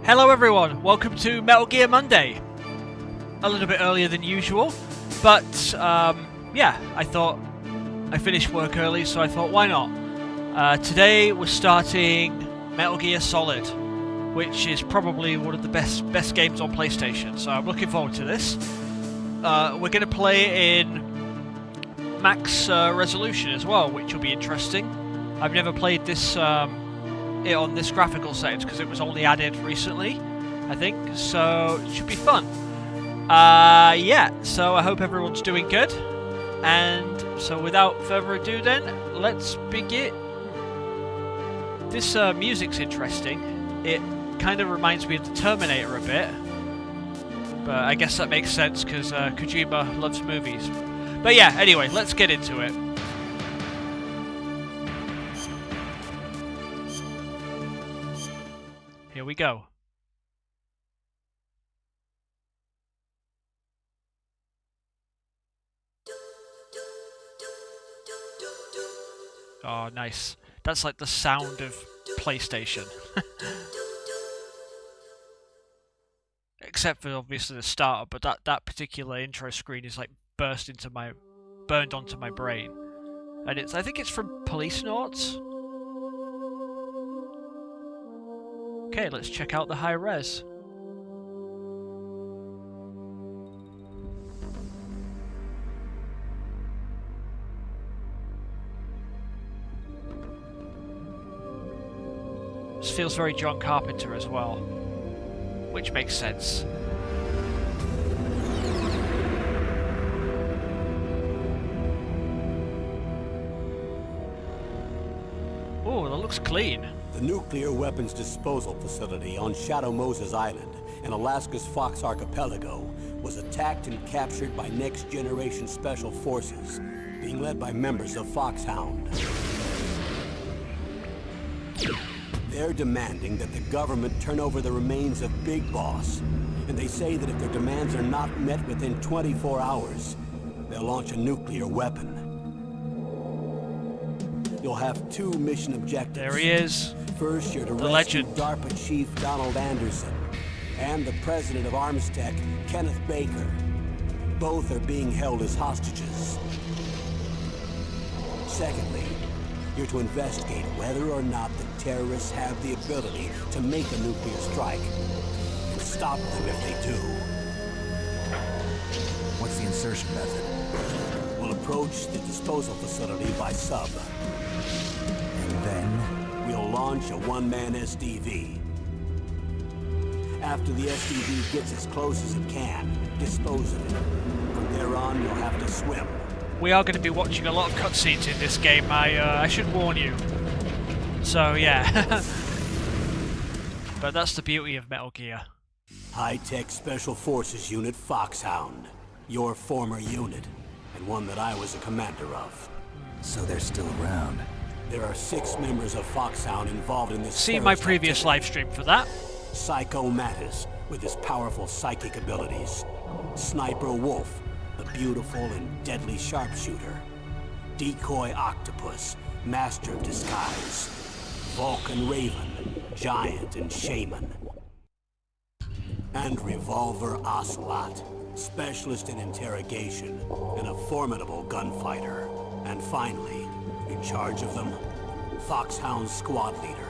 Hello everyone, welcome to Metal Gear Monday. A little bit earlier than usual, but yeah, I thought I finished work early, so I thought why not? Today we're starting Metal Gear Solid, which is probably one of the best games on PlayStation, so I'm looking forward to this. We're going to play in max resolution as well, which will be interesting. I've never played this it on this graphical settings because it was only added recently, I think, so it should be fun. Yeah, so I hope everyone's doing good, and so without further ado then, let's begin. This music's interesting. It kind of reminds me of the Terminator a bit, but I guess that makes sense because Kojima loves movies. But yeah, anyway, let's get into it. Here we go. Oh, nice. That's like the sound of PlayStation. Except for obviously the starter, but that particular intro screen is like burned onto my brain. And I think it's from Police Notes. Okay, let's check out the high res. This feels very John Carpenter as well, which makes sense. Oh, that looks clean. The nuclear weapons disposal facility on Shadow Moses Island in Alaska's Fox Archipelago was attacked and captured by next-generation special forces, being led by members of Foxhound. They're demanding that the government turn over the remains of Big Boss, and they say that if their demands are not met within 24 hours, they'll launch a nuclear weapon. You'll have two mission objectives. There he is. First, you're to the rescue legend. DARPA Chief Donald Anderson and the president of Armstech, Kenneth Baker. Both are being held as hostages. Secondly, you're to investigate whether or not the terrorists have the ability to make a nuclear strike and stop them if they do. What's the insertion method? We'll approach the disposal facility by sub. And then? We'll launch a one-man SDV. After the SDV gets as close as it can, dispose of it. From there on, you'll have to swim. We are going to be watching a lot of cutscenes in this game, I should warn you. So, yeah. But that's the beauty of Metal Gear. High-tech Special Forces Unit Foxhound. Your former unit, and one that I was a commander of. So they're still around. There are 6 members of Foxhound involved in this. See my previous live stream for that. Psycho Mattis, with his powerful psychic abilities. Sniper Wolf, the beautiful and deadly sharpshooter. Decoy Octopus, master of disguise. Vulcan Raven, giant and shaman. And Revolver Ocelot, specialist in interrogation and a formidable gunfighter. And finally, in charge of them, Foxhound squad leader,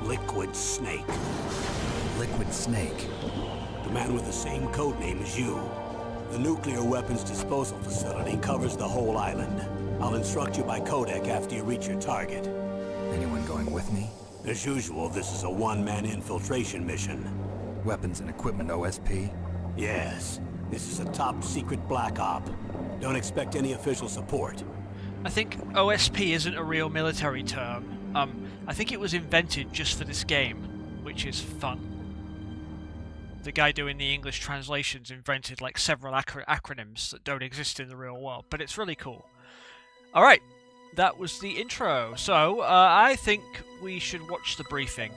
Liquid Snake. Liquid Snake? The man with the same codename as you. The nuclear weapons disposal facility covers the whole island. I'll instruct you by codec after you reach your target. Anyone going with me? As usual, this is a one-man infiltration mission. Weapons and equipment OSP? Yes. This is a top-secret black op. Don't expect any official support. I think OSP isn't a real military term. I think it was invented just for this game, which is fun. The guy doing the English translations invented like several acronyms that don't exist in the real world, but it's really cool. Alright, that was the intro. So, I think we should watch the briefing.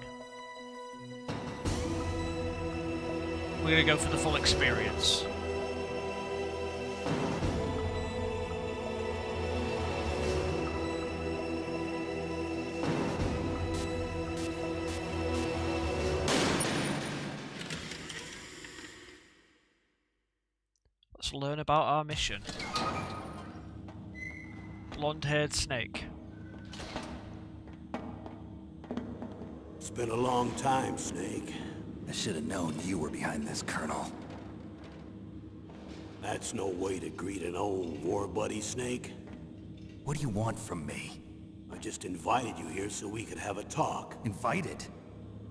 We're gonna go for the full experience. Let's learn about our mission. Blonde-haired snake. It's been a long time, Snake. I should have known you were behind this, Colonel. That's no way to greet an old war buddy, Snake. What do you want from me? I just invited you here so we could have a talk. Invited?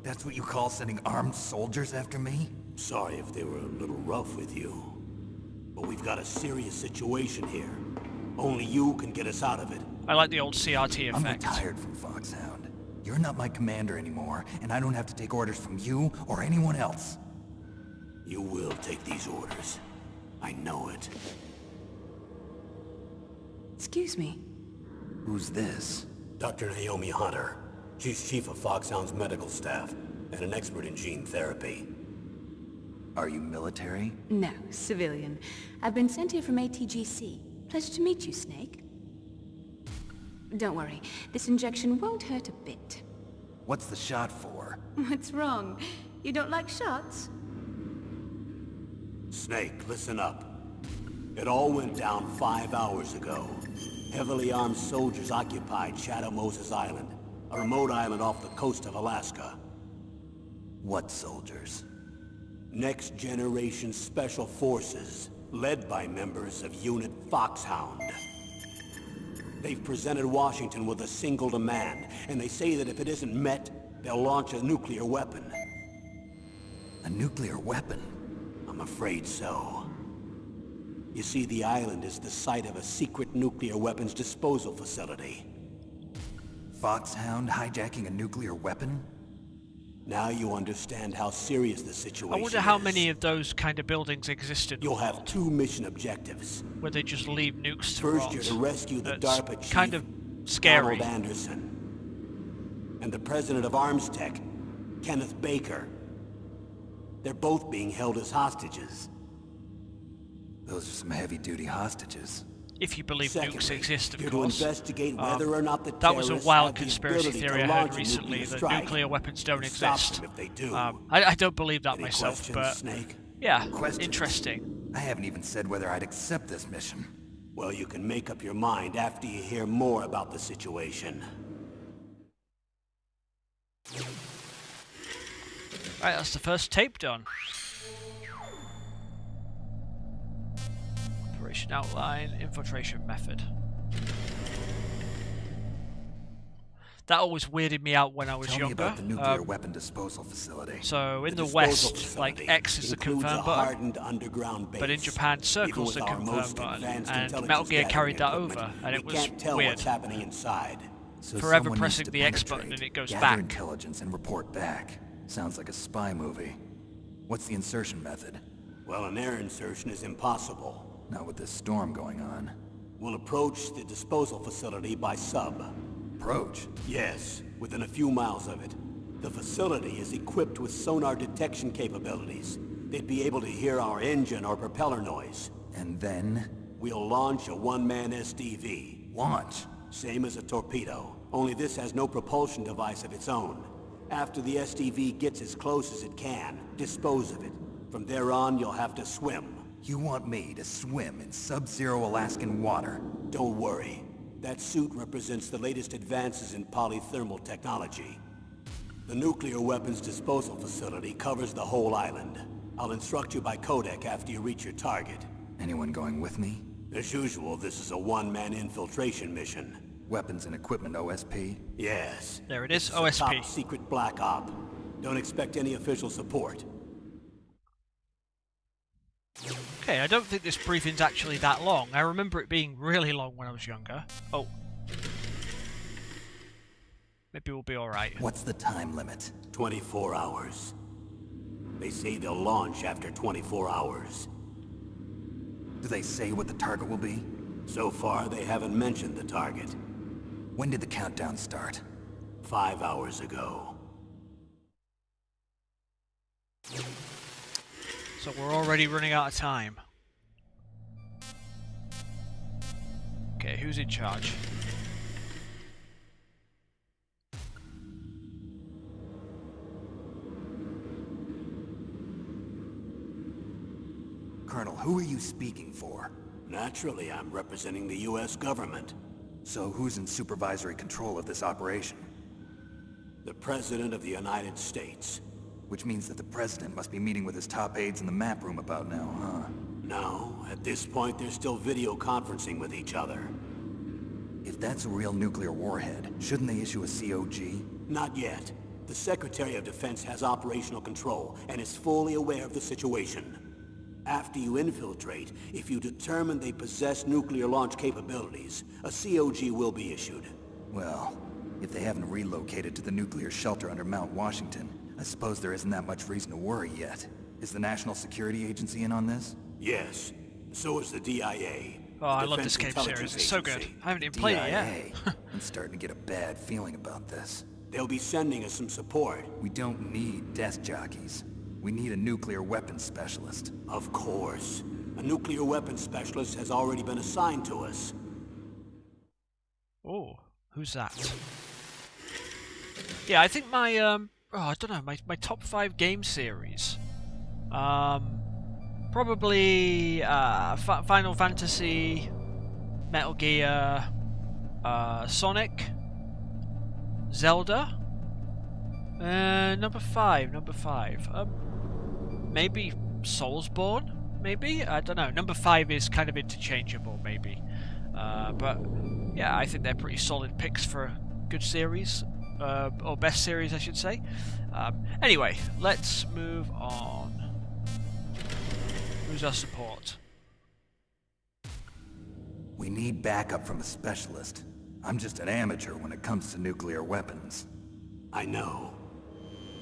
That's what you call sending armed soldiers after me? Sorry if they were a little rough with you. But we've got a serious situation here. Only you can get us out of it. I like the old CRT effect. I'm retired from Foxhound. You're not my commander anymore, and I don't have to take orders from you or anyone else. You will take these orders. I know it. Excuse me. Who's this? Dr. Naomi Hunter. She's chief of Foxhound's medical staff and an expert in gene therapy. Are you military? No, civilian. I've been sent here from ATGC. Pleasure to meet you, Snake. Don't worry, this injection won't hurt a bit. What's the shot for? What's wrong? You don't like shots? Snake, listen up. It all went down 5 hours ago. Heavily armed soldiers occupied Shadow Moses Island, a remote island off the coast of Alaska. What soldiers? Next Generation Special Forces, led by members of Unit Foxhound. They've presented Washington with a single demand, and they say that if it isn't met, they'll launch a nuclear weapon. A nuclear weapon? I'm afraid so. You see, the island is the site of a secret nuclear weapons disposal facility. Foxhound hijacking a nuclear weapon? Now you understand how serious the situation is. I wonder how many of those kind of buildings exist in the You'll world, have 2 mission objectives. where they just leave nukes to First, rot. you're to rescue the That's DARPA chief, kind of scary. Arnold Anderson, and the president of Armstech, Kenneth Baker. They're both being held as hostages. Those are some heavy-duty hostages. If you believe Secondly, nukes exist, of you're course. to investigate whether or not the That was a terrorists wild have the conspiracy ability theory to I launch heard a recently nuclear that strike nuclear weapons don't and stop exist. them if they do. I don't believe that Any myself, questions, but Snake? yeah, Questions? interesting. I haven't even said whether I'd accept this mission. Well, you can make up your mind after you hear more about the situation. Right, that's the first tape done. Operation outline, infiltration method. That always weirded me out when I was Tell me younger. about the nuclear weapon disposal facility. So in the disposal West, like facility X is the includes confirm a button, hardened underground base. but in Japan, circle's the Even with our confirm most button, advanced and intelligence Metal Gear gathering carried that equipment, over, and it we was can't tell weird. what's happening inside. So Forever someone pressing needs to the X button penetrate, and it goes gather back. intelligence and report back. Sounds like a spy movie. What's the insertion method? Well, an air insertion is impossible. Not with this storm going on. We'll approach the disposal facility by sub. Approach? Yes, within a few miles of it. The facility is equipped with sonar detection capabilities. They'd be able to hear our engine or propeller noise. And then? We'll launch a one-man SDV. Launch? Same as a torpedo, only this has no propulsion device of its own. After the SDV gets as close as it can, dispose of it. From there on, you'll have to swim. You want me to swim in sub-zero Alaskan water? Don't worry. That suit represents the latest advances in polythermal technology. The nuclear weapons disposal facility covers the whole island. I'll instruct you by codec after you reach your target. Anyone going with me? As usual, this is a one-man infiltration mission. Weapons and equipment OSP? Yes. There it is, This a OSP. top secret black op. Don't expect any official support. Okay, I don't think this briefing's actually that long. I remember it being really long when I was younger. Oh. Maybe we'll be alright. What's the time limit? 24 hours. They say they'll launch after 24 hours. Do they say what the target will be? So far, they haven't mentioned the target. When did the countdown start? 5 hours ago. So we're already running out of time. Okay, who's in charge? Colonel, who are you speaking for? Naturally, I'm representing the U.S. government. So who's in supervisory control of this operation? The President of the United States. Which means that the President must be meeting with his top aides in the map room about now, huh? No, at this point they're still video conferencing with each other. If that's a real nuclear warhead, shouldn't they issue a COG? Not yet. The Secretary of Defense has operational control and is fully aware of the situation. After you infiltrate, if you determine they possess nuclear launch capabilities, a COG will be issued. Well, if they haven't relocated to the nuclear shelter under Mount Washington, I suppose there isn't that much reason to worry yet. Is the National Security Agency in on this? Yes. So is the DIA. Oh, I love this game series. It's so good. I haven't even played it yet. I'm starting to get a bad feeling about this. They'll be sending us some support. We don't need desk jockeys. We need a nuclear weapons specialist. Of course. A nuclear weapons specialist has already been assigned to us. Oh, who's that? Yeah, I think my, I don't know, my top 5 game series. Probably, Final Fantasy, Metal Gear, Sonic, Zelda, number 5, maybe Soulsborne, maybe? I don't know, number 5 is kind of interchangeable, maybe. But, yeah, I think they're pretty solid picks for a good series, or best series, I should say. Anyway, let's move on. Who's our support? We need backup from a specialist. I'm just an amateur when it comes to nuclear weapons. I know.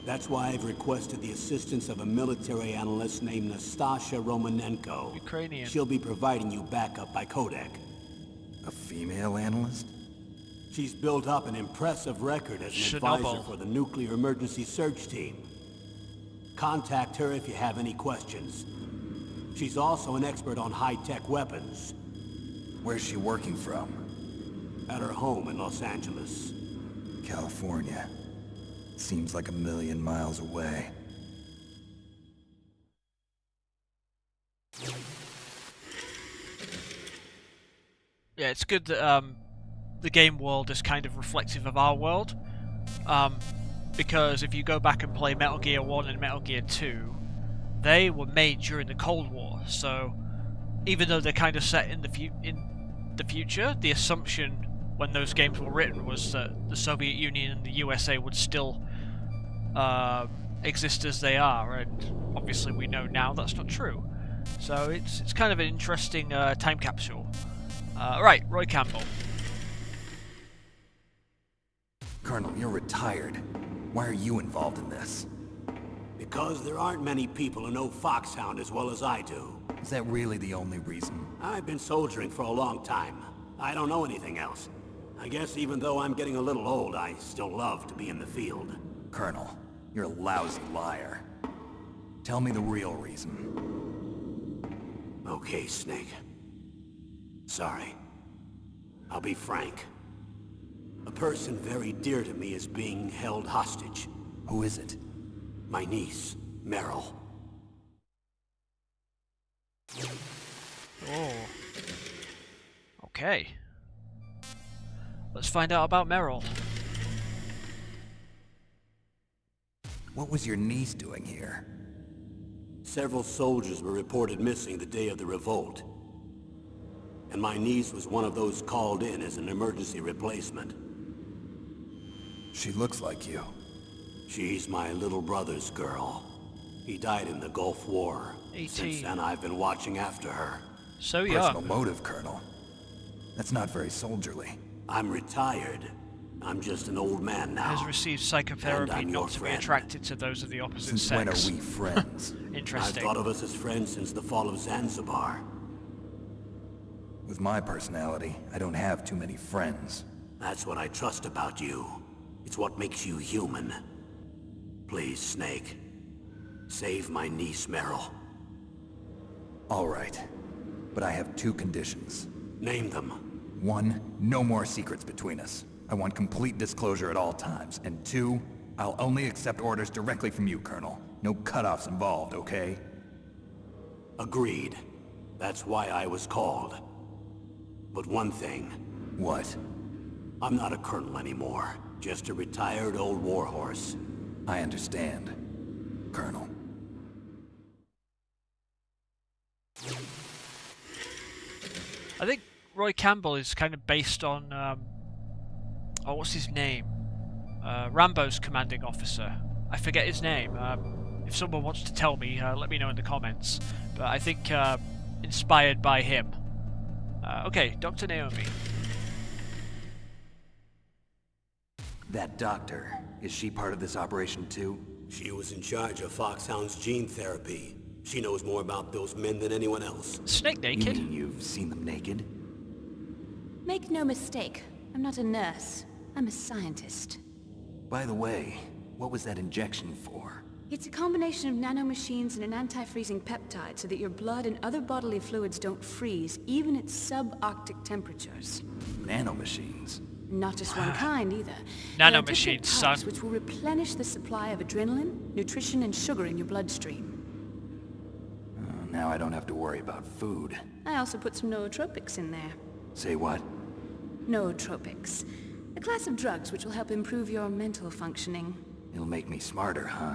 That's why I've requested the assistance of a military analyst named Nastasha Romanenko. Ukrainian. She'll be providing you backup by codec. A female analyst? She's built up an impressive record as an advisor for the Nuclear Emergency Search Team. Contact her if you have any questions. She's also an expert on high-tech weapons. Where's she working from? At her home in Los Angeles. California. Seems like 1,000,000 miles away. Yeah, it's good that the game world is kind of reflective of our world. Because if you go back and play Metal Gear 1 and Metal Gear 2, they were made during the Cold War, so even though they're kind of set in the future, the assumption when those games were written was that the Soviet Union and the USA would still exist as they are, and obviously we know now that's not true. So it's kind of an interesting time capsule. Right, Roy Campbell. Colonel, you're retired. Why are you involved in this? Because there aren't many people who know Foxhound as well as I do. Is that really the only reason? I've been soldiering for a long time. I don't know anything else. I guess even though I'm getting a little old, I still love to be in the field. Colonel, you're a lousy liar. Tell me the real reason. Okay, Snake. Sorry. I'll be frank. A person very dear to me is being held hostage. Who is it? My niece, Meryl. Oh. Okay. Let's find out about Meryl. What was your niece doing here? Several soldiers were reported missing the day of the revolt. And my niece was one of those called in as an emergency replacement. She looks like you. She's my little brother's girl. He died in the Gulf War. 18. Since then, I've been watching after her. So Personal young. motive, Colonel. That's not very soldierly. I'm retired. I'm just an old man now. Has received And psychotherapy I'm your not to be friend. attracted to those of the opposite Since sex. when are we friends? I've Interesting. thought of us as friends since the fall of Zanzibar. With my personality, I don't have too many friends. That's what I trust about you. It's what makes you human. Please, Snake. Save my niece, Meryl. All right. But I have 2 conditions. Name them. 1, no more secrets between us. I want complete disclosure at all times. And 2, I'll only accept orders directly from you, Colonel. No cutoffs involved, okay? Agreed. That's why I was called. But one thing, What? I'm not a colonel anymore. Just a retired old warhorse. I understand, Colonel. I think Roy Campbell is kind of based on, oh, what's his name? Rambo's commanding officer. I forget his name. If someone wants to tell me, let me know in the comments. But I think inspired by him. Okay, Dr. Naomi. That doctor, is she part of this operation too? She was in charge of Foxhound's gene therapy. She knows more about those men than anyone else. Snake You naked? mean you've seen them naked? Make no mistake, I'm not a nurse. I'm a scientist. By the way, what was that injection for? It's a combination of nanomachines and an anti-freezing peptide so that your blood and other bodily fluids don't freeze, even at subarctic temperatures. Nanomachines. Not just one kind, either. There are different Nanomachines, types son. which will replenish the supply of adrenaline, nutrition, and sugar in your bloodstream. Now I don't have to worry about food. I also put some nootropics in there. Say what? Nootropics. A class of drugs which will help improve your mental functioning. It'll make me smarter, huh?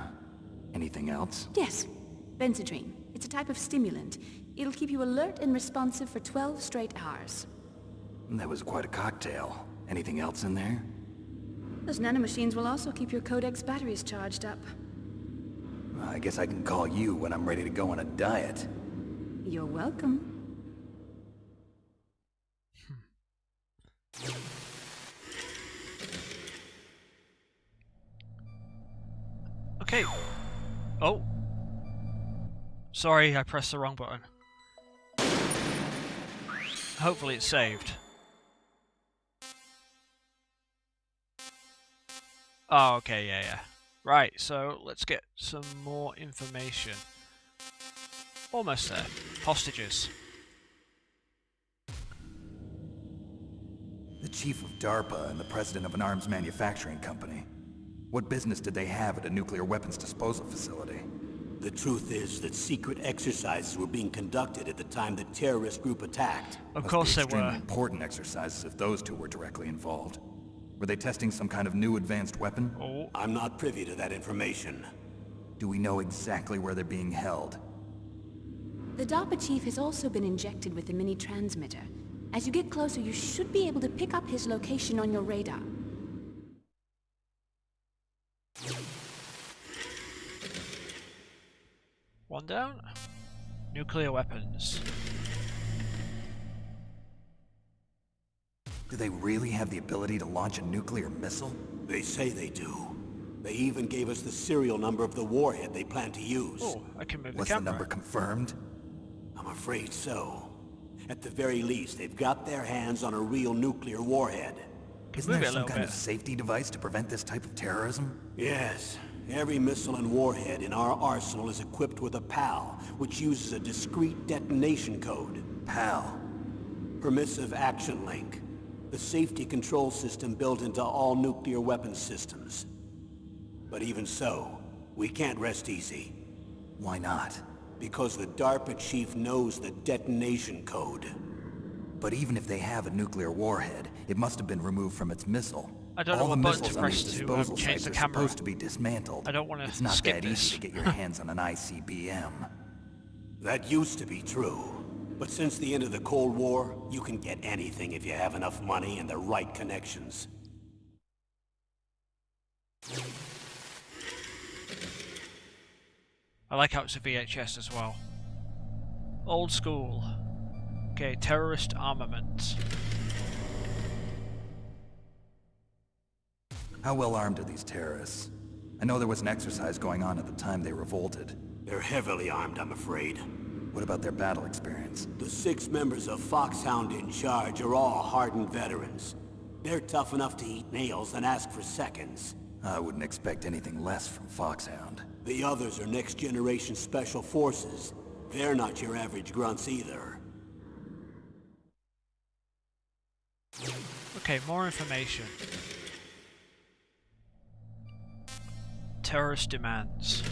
Anything else? Yes. Benzedrine. It's a type of stimulant. It'll keep you alert and responsive for 12 straight hours. That was quite a cocktail. Anything else in there? Those nanomachines will also keep your Codex batteries charged up. I guess I can call you when I'm ready to go on a diet. You're welcome. Okay. Oh. Sorry, I pressed the wrong button. Hopefully it's saved. Oh, okay, yeah. Right, so let's get some more information. Almost there. Hostages. The chief of DARPA and the president of an arms manufacturing company. What business did they have at a nuclear weapons disposal facility? The truth is that secret exercises were being conducted at the time the terrorist group attacked. Of Must course be they extremely were. important exercises if those two were directly involved. Were they testing some kind of new advanced weapon? Oh. I'm not privy to that information. Do we know exactly where they're being held? The DARPA chief has also been injected with a mini transmitter. As you get closer, you should be able to pick up his location on your radar. One down. Nuclear weapons. Do they really have the ability to launch a nuclear missile? They say they do. They even gave us the serial number of the warhead they plan to use. Oh, I can move Was the the camera. number confirmed? I'm afraid so. At the very least, they've got their hands on a real nuclear warhead. Isn't move it there a some little kind bit. of safety device to prevent this type of terrorism? Yes. Every missile and warhead in our arsenal is equipped with a PAL, which uses a discrete detonation code. PAL. Permissive Action Link. The safety control system built into all nuclear weapons systems. But even so, we can't rest easy. Why not? Because the DARPA chief knows the detonation code. But even if they have a nuclear warhead, it must have been removed from its missile. I don't know All what the button missiles to on press these to, disposal change sites the are camera. supposed to be dismantled. I don't wanna It's not skip that this. easy to get your hands on an ICBM. That used to be true. But since the end of the Cold War, you can get anything if you have enough money and the right connections. I like how it's a VHS as well. Old school. Okay, terrorist armament. How well armed are these terrorists? I know there was an exercise going on at the time they revolted. They're heavily armed, I'm afraid. What about their battle experience? The 6 members of Foxhound in charge are all hardened veterans. They're tough enough to eat nails and ask for seconds. I wouldn't expect anything less from Foxhound. The others are next-generation special forces. They're not your average grunts either. Okay, more information. Terrorist demands.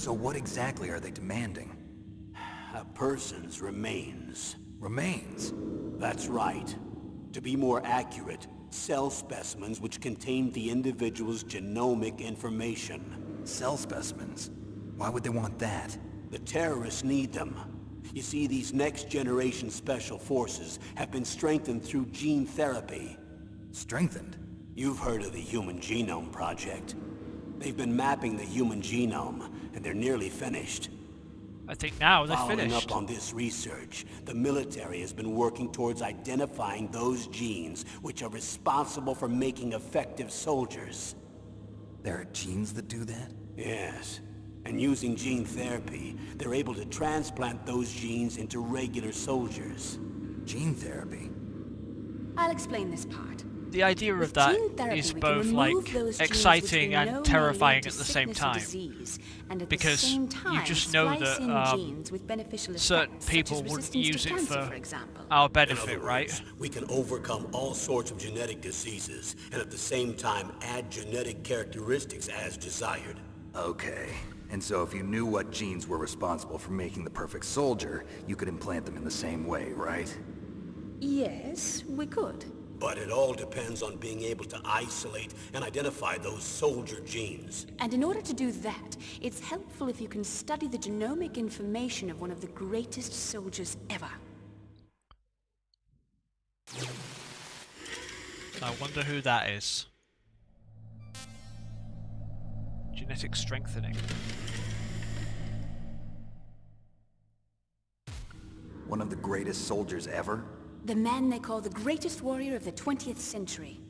So what exactly are they demanding? A person's remains. Remains? That's right. To be more accurate, cell specimens which contain the individual's genomic information. Cell specimens? Why would they want that? The terrorists need them. You see, these next-generation special forces have been strengthened through gene therapy. Strengthened? You've heard of the Human Genome Project. They've been mapping the human genome, and they're nearly finished. I think now they're Following finished. up on this research, the military has been working towards identifying those genes which are responsible for making effective soldiers. There are genes that do that? Yes. And using gene therapy, they're able to transplant those genes into regular soldiers. Gene therapy? I'll explain this part. The idea With of that gene therapy, is we can both remove like those genes exciting which we know and may terrifying lead at to the same sickness or time. disease, and at Because the same you time, just know splice in that genes with beneficial certain effects, such people as wouldn't resistance use to it cancer, for example. our In benefit, other right? words, we can overcome all sorts of genetic diseases, and at the same time add genetic characteristics as desired. Okay. And so if you knew what genes were responsible for making the perfect soldier, you could implant them in the same way, right? Yes, we could. But it all depends on being able to isolate and identify those soldier genes. And in order to do that, it's helpful if you can study the genomic information of one of the greatest soldiers ever. I wonder who that is. Genetic strengthening. One of the greatest soldiers ever? The man they call the greatest warrior of the 20th century.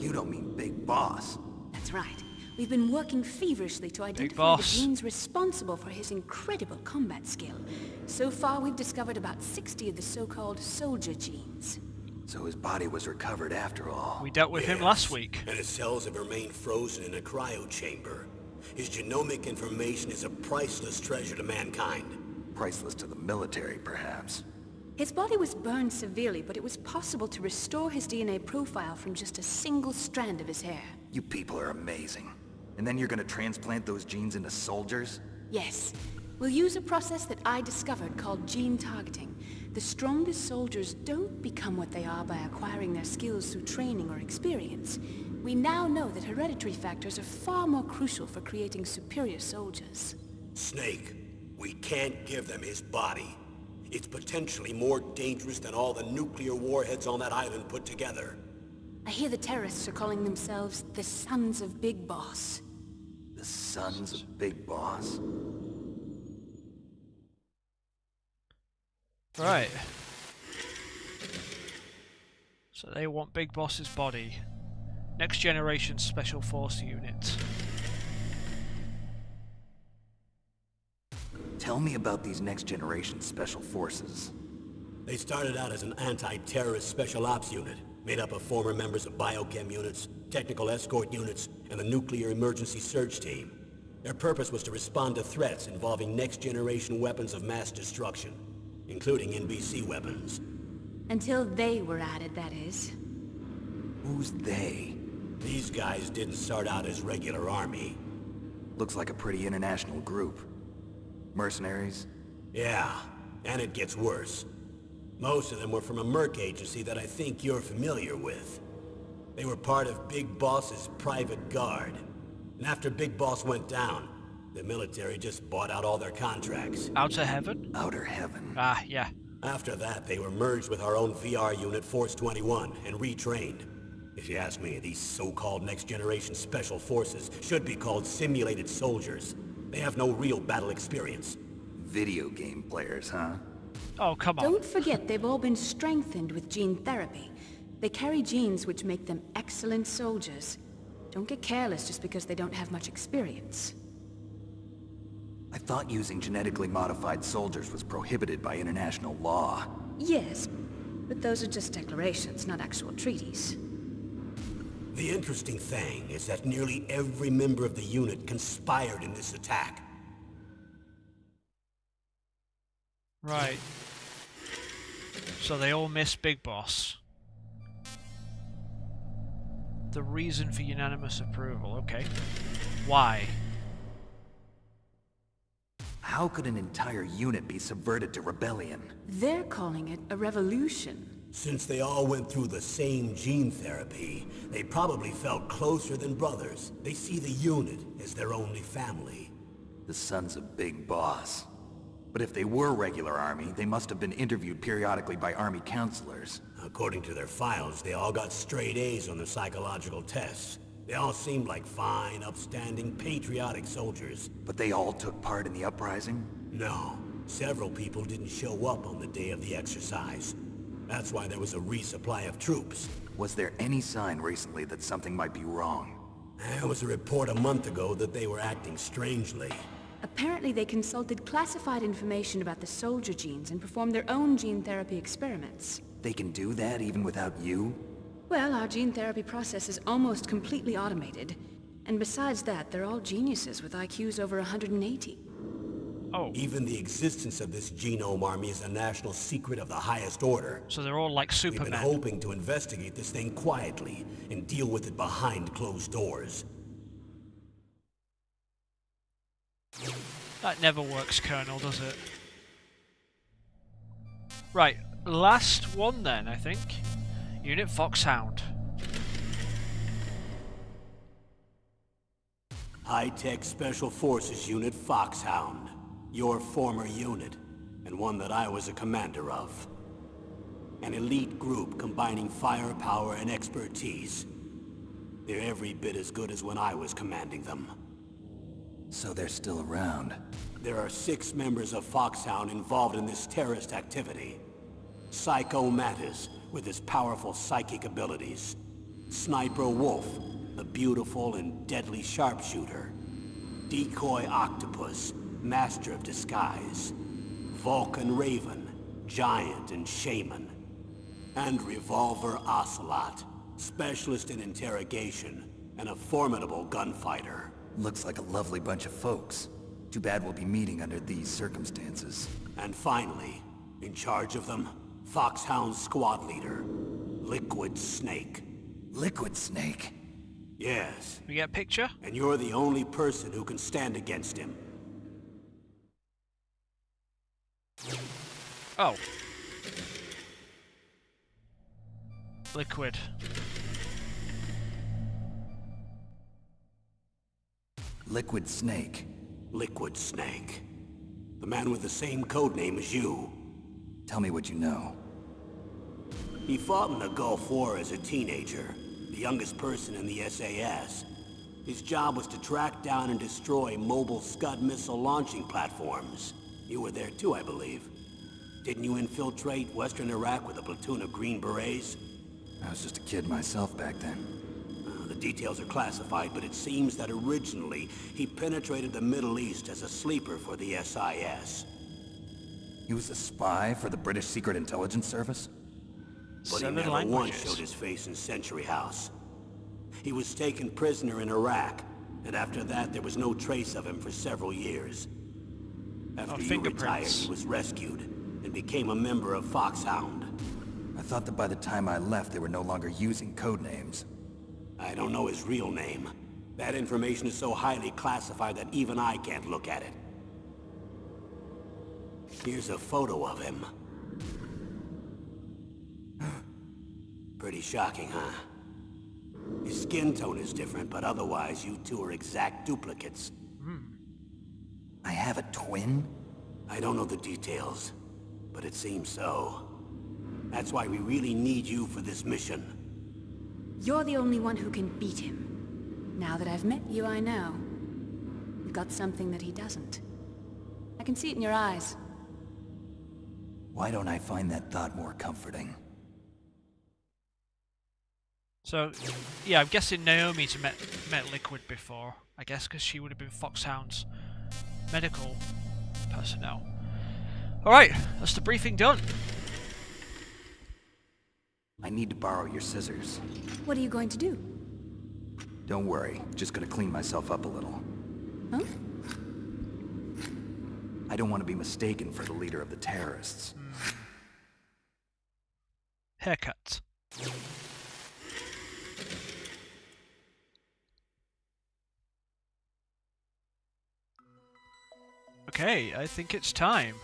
You don't mean Big Boss. That's right. We've been working feverishly to identify the boss. genes responsible for his incredible combat skill. So far, we've discovered about 60 of the so-called soldier genes. So his body was recovered after all. We dealt with him last week. And his cells have remained frozen in a cryo chamber. His genomic information is a priceless treasure to mankind. Priceless to the military, perhaps. His body was burned severely, but it was possible to restore his DNA profile from just a single strand of his hair. You people are amazing. And then you're gonna transplant those genes into soldiers? Yes. We'll use a process that I discovered called gene targeting. The strongest soldiers don't become what they are by acquiring their skills through training or experience. We now know that hereditary factors are far more crucial for creating superior soldiers. Snake, we can't give them his body. It's potentially more dangerous than all the nuclear warheads on that island put together. I hear the terrorists are calling themselves the Sons of Big Boss. The sons of Big Boss? Right. So they want Big Boss's body. Next generation special force unit. Tell me about these next-generation special forces. They started out as an anti-terrorist special ops unit, made up of former members of biochem units, technical escort units, and the nuclear emergency search team. Their purpose was to respond to threats involving next-generation weapons of mass destruction, including NBC weapons. Until they were added, that is. Who's they? These guys didn't start out as regular army. Looks like a pretty international group. Mercenaries? Yeah, and it gets worse. Most of them were from a merc agency that I think you're familiar with. They were part of Big Boss's private guard. And after Big Boss went down, the military just bought out all their contracts. Outer Heaven? Outer Heaven. Ah, yeah. After that, they were merged with our own VR unit, Force 21, and retrained. If you ask me, these so-called next-generation special forces should be called simulated soldiers. They have no real battle experience. Video game players, huh? Oh, come on. Don't forget they've all been strengthened with gene therapy. They carry genes which make them excellent soldiers. Don't get careless just because they don't have much experience. I thought using genetically modified soldiers was prohibited by international law. Yes, but those are just declarations, not actual treaties. The interesting thing is that nearly every member of the unit conspired in this attack. Right. So they all miss Big Boss. The reason for unanimous approval, okay. Why? How could an entire unit be subverted to rebellion? They're calling it a revolution. Since they all went through the same gene therapy, they probably felt closer than brothers. They see the unit as their only family. The sons of Big Boss. But if they were regular army, they must have been interviewed periodically by army counselors. According to their files, they all got straight A's on their psychological tests. They all seemed like fine, upstanding, patriotic soldiers. But they all took part in the uprising? No, several people didn't show up on the day of the exercise. That's why there was a resupply of troops. Was there any sign recently that something might be wrong? There was a report a month ago that they were acting strangely. Apparently they consulted classified information about the soldier genes and performed their own gene therapy experiments. They can do that even without you? Well, our gene therapy process is almost completely automated. And besides that, they're all geniuses with IQs over 180. Oh. Even the existence of this genome army is a national secret of the highest order. So they're all like We've been Superman. hoping to investigate this thing quietly and deal with it behind closed doors. That never works, Colonel, does it? Right, last one then, I think. Unit Foxhound. High-tech Special Forces Unit Foxhound. Your former unit, and one that I was a commander of. An elite group combining firepower and expertise. They're every bit as good as when I was commanding them. So they're still around. There are 6 members of Foxhound involved in this terrorist activity. Psycho Mantis, with his powerful psychic abilities. Sniper Wolf, the beautiful and deadly sharpshooter. Decoy Octopus, master of disguise. Vulcan Raven, giant and shaman. And Revolver Ocelot, specialist in interrogation and a formidable gunfighter. Looks like a lovely bunch of folks. Too bad we'll be meeting under these circumstances. And finally, in charge of them, Foxhound's squad leader, Liquid Snake. Liquid Snake? Yes, We get a picture? and you're the only person who can stand against him. Oh. Liquid. Liquid Snake. Liquid Snake. The man with the same codename as you. Tell me what you know. He fought in the Gulf War as a teenager, the youngest person in the SAS. His job was to track down and destroy mobile Scud missile launching platforms. You were there too, I believe. Didn't you infiltrate Western Iraq with a platoon of Green Berets? I was just a kid myself back then. The details are classified, but it seems that originally he penetrated the Middle East as a sleeper for the SIS. He was a spy for the British Secret Intelligence Service? But he 7 never once languages. showed his face in Century House. He was taken prisoner in Iraq, and after that there was no trace of him for several years. After you retired, fingerprints. he was rescued and became a member of Foxhound. I thought that by the time I left, they were no longer using code names. I don't know his real name. That information is so highly classified that even I can't look at it. Here's a photo of him. Pretty shocking, huh? His skin tone is different, but otherwise you two are exact duplicates. I have a twin? I don't know the details, but it seems so. That's why we really need you for this mission. You're the only one who can beat him. Now that I've met you, I know. You've got something that he doesn't. I can see it in your eyes. Why don't I find that thought more comforting? So, yeah, I'm guessing Naomi's met Liquid before. I guess because she would have been Foxhound's medical personnel. Alright, that's the briefing done. I need to borrow your scissors. What are you going to do? Don't worry, just gonna clean myself up a little. Huh? I don't want to be mistaken for the leader of the terrorists. Haircut. Okay, I think it's time.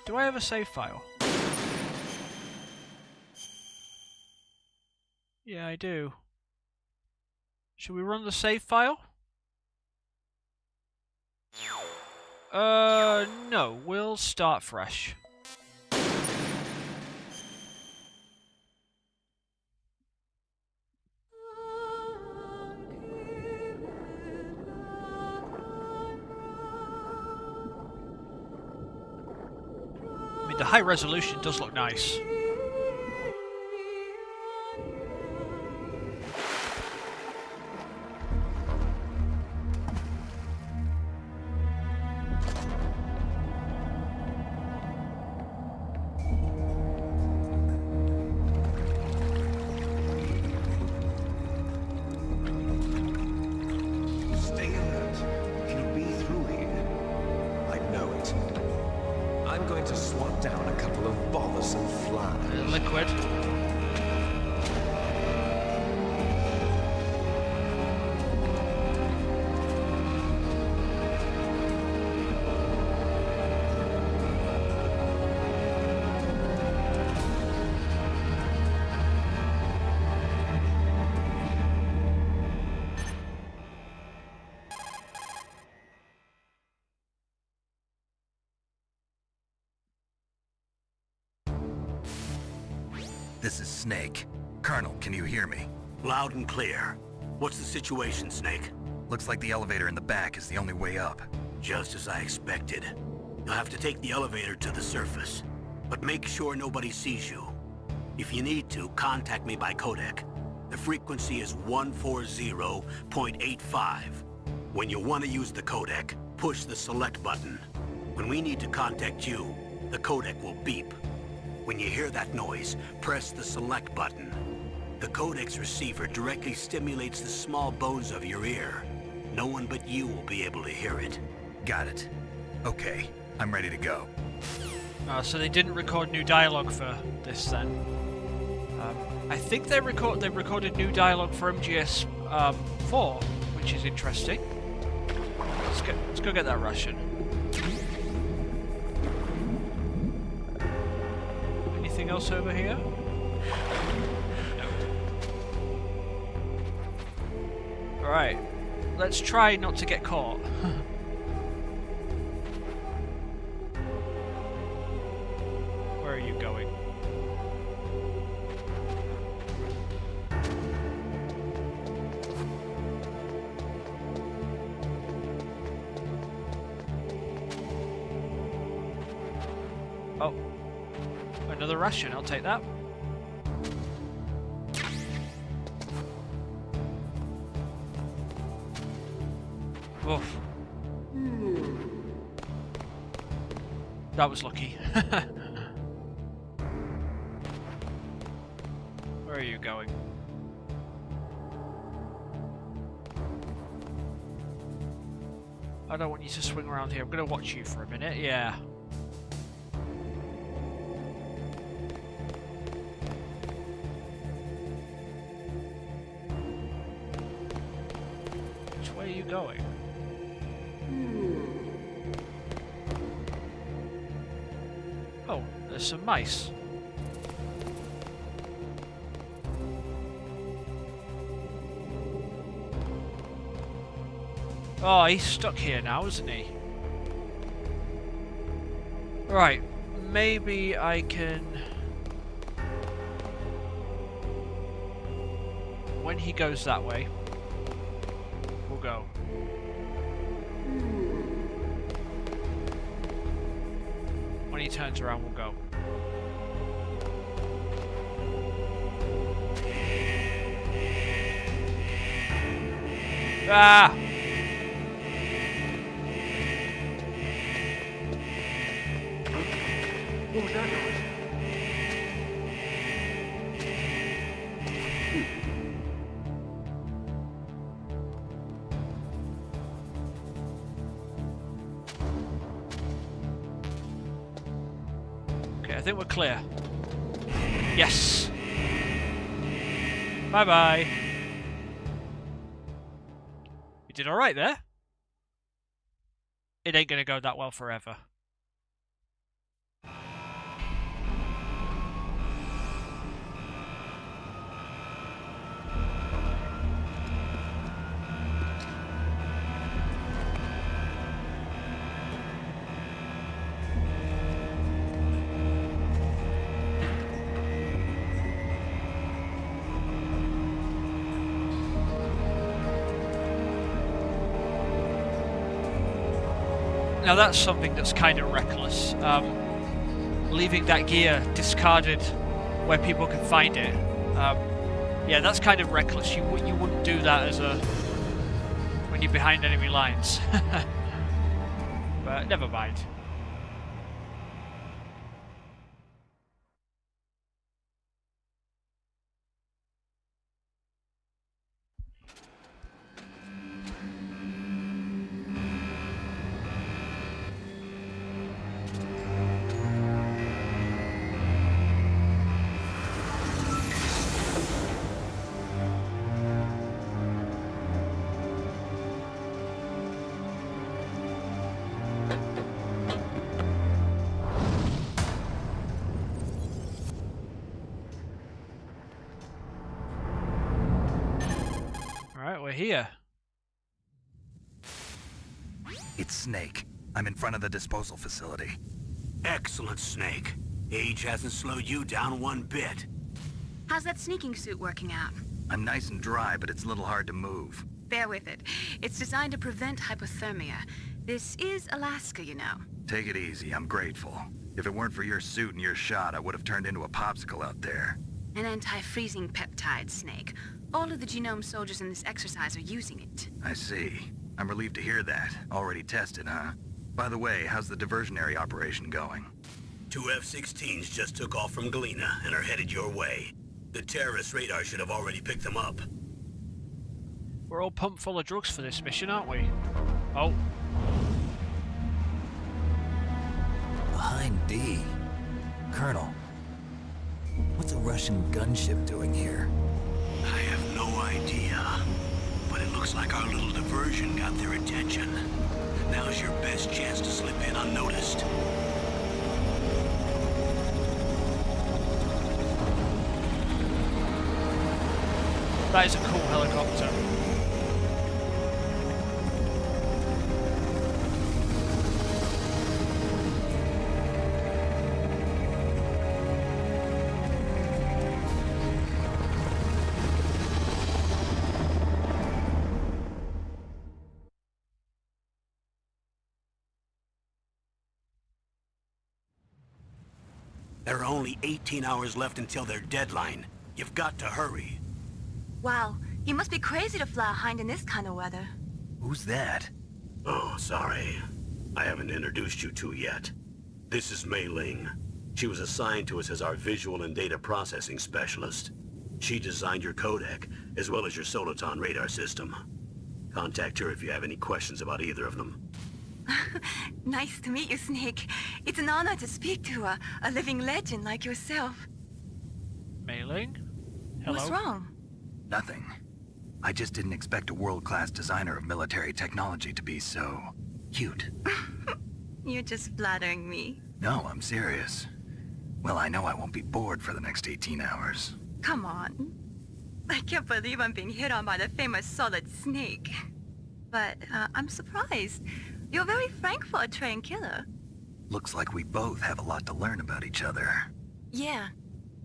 Do I have a save file? Yeah, I do. Should we run the save file? No, we'll start fresh. I mean, the high resolution does look nice. Stay alert. He'll be through here. I know it. I'm going to swat down a couple of bothersome flies. Liquid. This is Snake. Colonel, can you hear me? Loud and clear. What's the situation, Snake? Looks like the elevator in the back is the only way up. Just as I expected. You'll have to take the elevator to the surface. But make sure nobody sees you. If you need to, contact me by codec. The frequency is 140.85. When you want to use the codec, push the select button. When we need to contact you, the codec will beep. When you hear that noise, press the select button. The codec's receiver directly stimulates the small bones of your ear. No one but you will be able to hear it. Got it. Okay, I'm ready to go. So they didn't record new dialogue for this then. I think they recorded new dialogue for MGS 4, which is interesting. Let's go get that Russian. Anything else over here? No. Alright. Let's try not to get caught. Where are you going? Oh. Another ration, I'll take that. Oof. That was lucky. Where are you going? I don't want you to swing around here. I'm going to watch you for a minute. Yeah. Which way are you going? Oh, there's some mice. Oh, he's stuck here now, isn't he? Right, maybe I can... When he goes that way, we'll go. When he turns around, we'll go. Ah! What was that noise? Okay, I think we're clear. Yes! Bye-bye! We did alright there. it ain't gonna go that well forever. Now that's something that's kind of reckless. Leaving that gear discarded where people can find it. Yeah, that's kind of reckless. You wouldn't do that as when you're behind enemy lines. But never mind. Alright, we're here. It's Snake. I'm in front of the disposal facility. Excellent, Snake. Age hasn't slowed you down one bit. How's that sneaking suit working out? I'm nice and dry, but it's a little hard to move. Bear with it. It's designed to prevent hypothermia. This is Alaska, you know. Take it easy, I'm grateful. If it weren't for your suit and your shot, I would have turned into a popsicle out there. An anti-freezing peptide, Snake. All of the genome soldiers in this exercise are using it. I see. I'm relieved to hear that. Already tested, huh? By the way, how's the diversionary operation going? 2 F-16s just took off from Galena and are headed your way. The terrorist radar should have already picked them up. We're all pumped full of drugs for this mission, aren't we? Oh. Behind D. Colonel. What's a Russian gunship doing here? I have no idea. But it looks like our little diversion got their attention. Now's your best chance to slip in unnoticed. That is a cool helicopter. There are only 18 hours left until their deadline. You've got to hurry. Wow, you must be crazy to fly a hind in this kind of weather. Who's that? Oh, sorry. I haven't introduced you to yet. This is Mei Ling. She was assigned to us as our visual and data processing specialist. She designed your codec, as well as your Soliton radar system. Contact her if you have any questions about either of them. Nice to meet you, Snake. It's an honor to speak to a living legend like yourself. Mei Ling? Hello? What's wrong? Nothing. I just didn't expect a world-class designer of military technology to be so... cute. You're just flattering me. No, I'm serious. Well, I know I won't be bored for the next 18 hours. Come on. I can't believe I'm being hit on by the famous Solid Snake. But I'm surprised. You're very frank for a trained killer. Looks like we both have a lot to learn about each other. Yeah.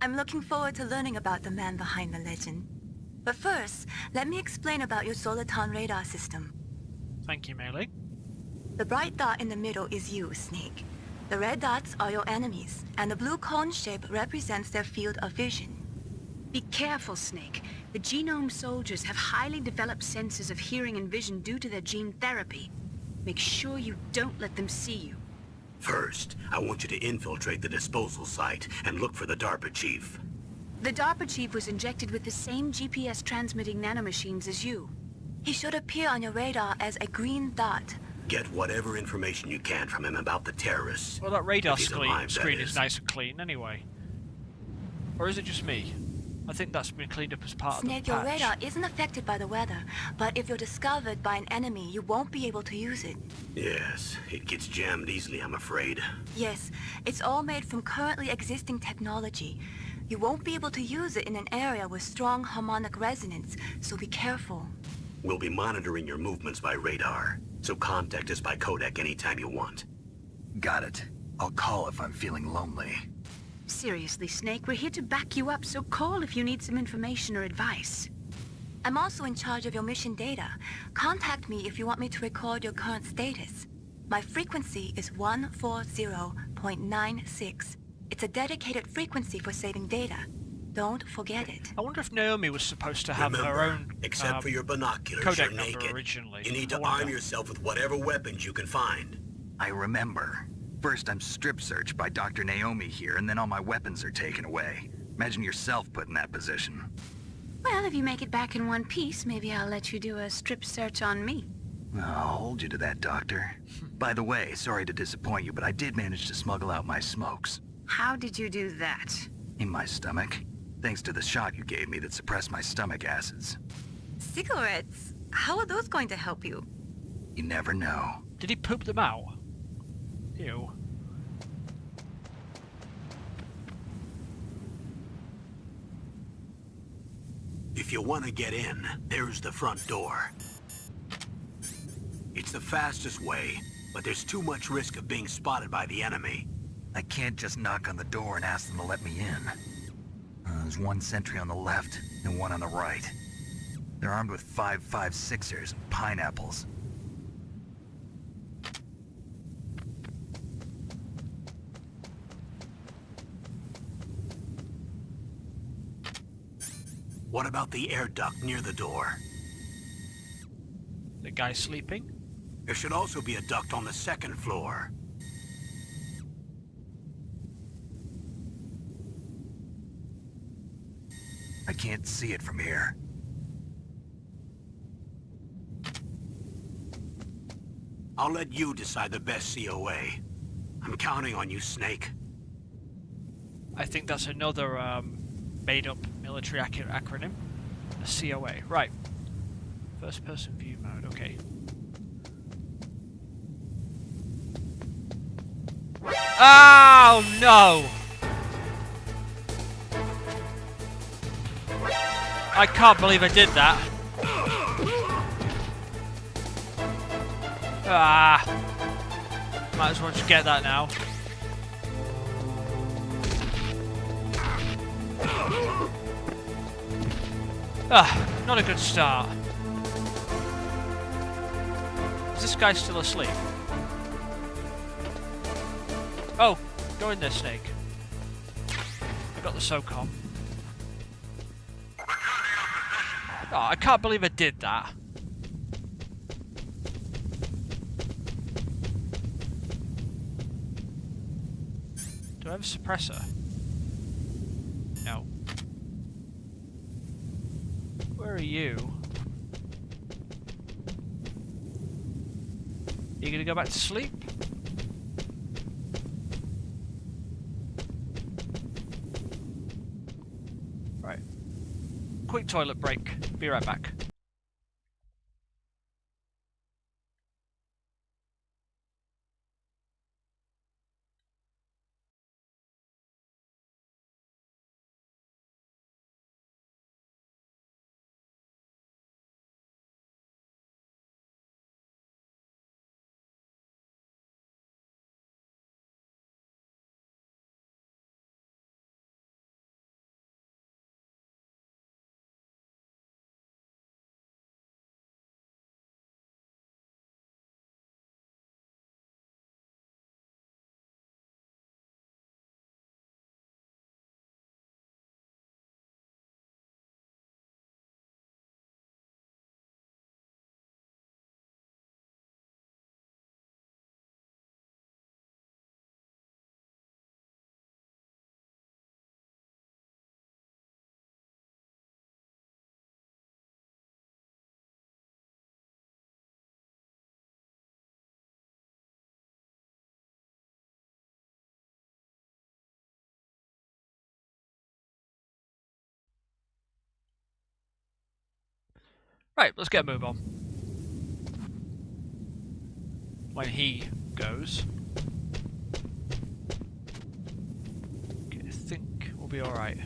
I'm looking forward to learning about the man behind the legend. But first, let me explain about your Soliton radar system. Thank you, Mei Ling. The bright dot in the middle is you, Snake. The red dots are your enemies, and the blue cone shape represents their field of vision. Be careful, Snake. The genome soldiers have highly developed senses of hearing and vision due to their gene therapy. Make sure you don't let them see you. First, I want you to infiltrate the disposal site and look for the DARPA chief. The DARPA chief was injected with the same GPS transmitting nanomachines as you. He should appear on your radar as a green dot. Get whatever information you can from him about the terrorists. Well, that radar If he's alive, that screen is. is nice and clean anyway. Or is it just me? I think that's been cleaned up as part Snake, of the your patch. radar isn't affected by the weather, but if you're discovered by an enemy, you won't be able to use it. Yes, it gets jammed easily, I'm afraid. Yes, it's all made from currently existing technology. You won't be able to use it in an area with strong harmonic resonance, so be careful. We'll be monitoring your movements by radar, so contact us by codec anytime you want. Got it. I'll call if I'm feeling lonely. Seriously, Snake, we're here to back you up, so call if you need some information or advice. I'm also in charge of your mission data. Contact me if you want me to record your current status. My frequency is 140.96. It's a dedicated frequency for saving data. Don't forget it. I wonder if Naomi was supposed to have her own except for your binoculars, codec you're number naked. originally. You need I to wonder. arm yourself with whatever weapons you can find. I remember. First I'm strip searched by Dr. Naomi here, and then all my weapons are taken away. Imagine yourself put in that position. Well, if you make it back in one piece, maybe I'll let you do a strip search on me. I'll hold you to that, Doctor. By the way, sorry to disappoint you, but I did manage to smuggle out my smokes. How did you do that? In my stomach. Thanks to the shot you gave me that suppressed my stomach acids. Cigarettes? How are those going to help you? You never know. Did he poop them out? Ew. If you want to get in, there's the front door. It's the fastest way, but there's too much risk of being spotted by the enemy. I can't just knock on the door and ask them to let me in. There's one sentry on the left and one on the right. They're armed with 5.56ers and pineapples. What about the air duct near the door? The guy sleeping? There should also be a duct on the second floor. I can't see it from here. I'll let you decide the best COA. I'm counting on you, Snake. I think that's another made-up military acronym. A COA. Right. First-person view mode. Okay. Oh no! I can't believe I did that. Ah! Might as well just get that now. Ah, not a good start. Is this guy still asleep? Oh, go in there, Snake. I got the SOCOM. Oh, I can't believe I did that. Do I have a suppressor? No. Where are you? You gonna go back to sleep? Right. Quick toilet break. Be right back. Right, let's get a move on. When he goes. Okay, I think we'll be alright.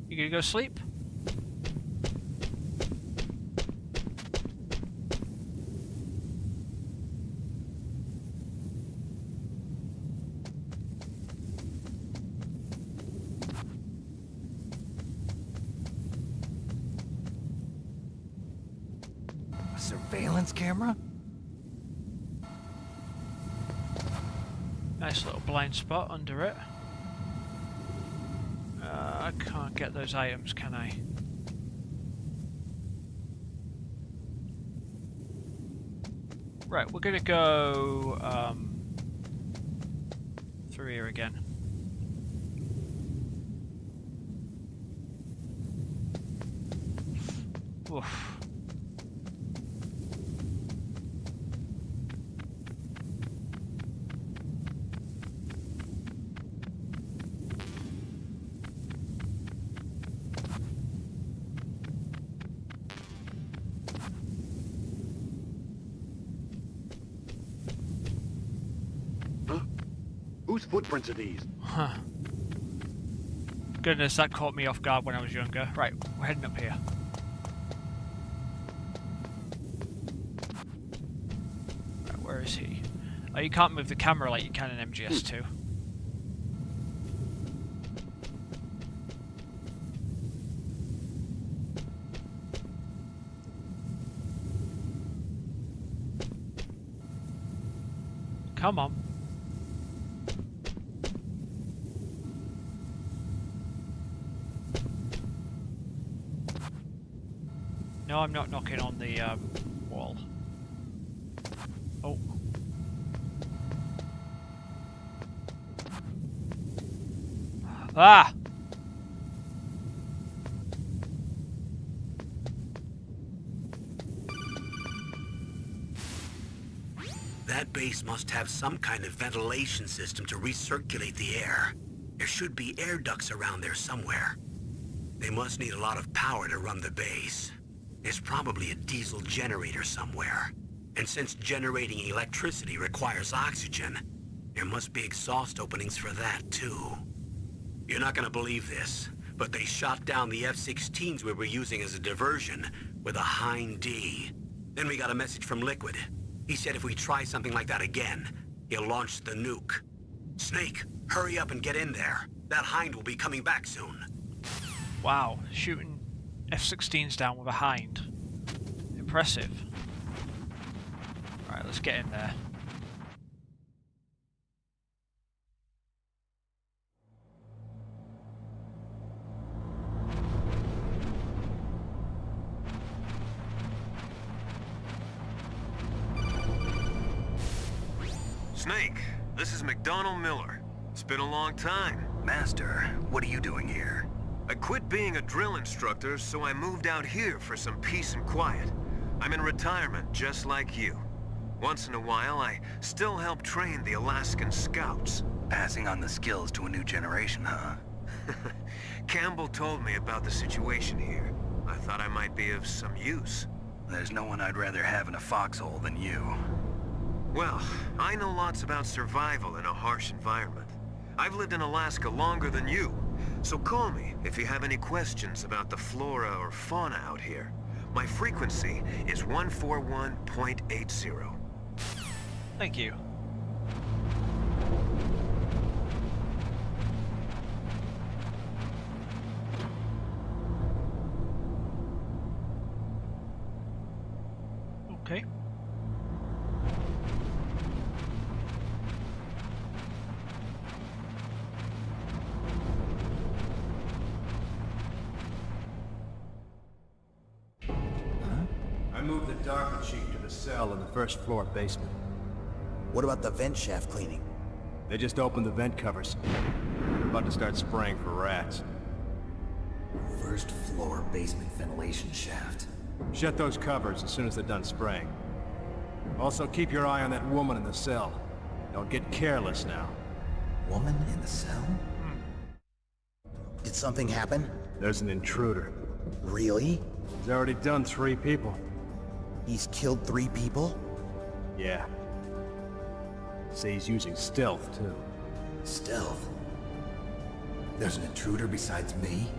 You gonna go sleep? A surveillance camera? Nice little blind spot under it. I can't get those items, can I? Right, we're gonna go through here again. Oof. Whose footprints are these? Huh. Goodness, that caught me off guard when I was younger. Right, we're heading up here. Right, where is he? Oh, you can't move the camera like you can in MGS2. Come on. No, I'm not knocking on the wall. Oh. Ah! That base must have some kind of ventilation system to recirculate the air. There should be air ducts around there somewhere. They must need a lot of power to run the base. There's probably a diesel generator somewhere. And since generating electricity requires oxygen, there must be exhaust openings for that too. You're not gonna believe this, but they shot down the F-16s we were using as a diversion with a Hind D. Then we got a message from Liquid. He said if we try something like that again, he'll launch the nuke. Snake, hurry up and get in there. That Hind will be coming back soon. Wow, shooting F-16s down with a Hind. Impressive. Alright, let's get in there. Snake, this is McDonald Miller. It's been a long time. Master, what are you doing here? I quit being a drill instructor, so I moved out here for some peace and quiet. I'm in retirement, just like you. Once in a while, I still help train the Alaskan Scouts. Passing on the skills to a new generation, huh? Campbell told me about the situation here. I thought I might be of some use. There's no one I'd rather have in a foxhole than you. Well, I know lots about survival in a harsh environment. I've lived in Alaska longer than you, so call me if you have any questions about the flora or fauna out here. My frequency is 141.80. Thank you. Okay. I moved the Darker Chief to the cell in the first floor basement. What about the vent shaft cleaning? They just opened the vent covers. They're about to start spraying for rats. First floor basement ventilation shaft. Shut those cupboards as soon as they're done spraying. Also, keep your eye on that woman in the cell. Don't get careless now. Woman in the cell? Did something happen? There's an intruder. Really? He's already done 3 people. He's killed 3 people? Yeah. Say he's using stealth, too. Stealth? There's an intruder besides me?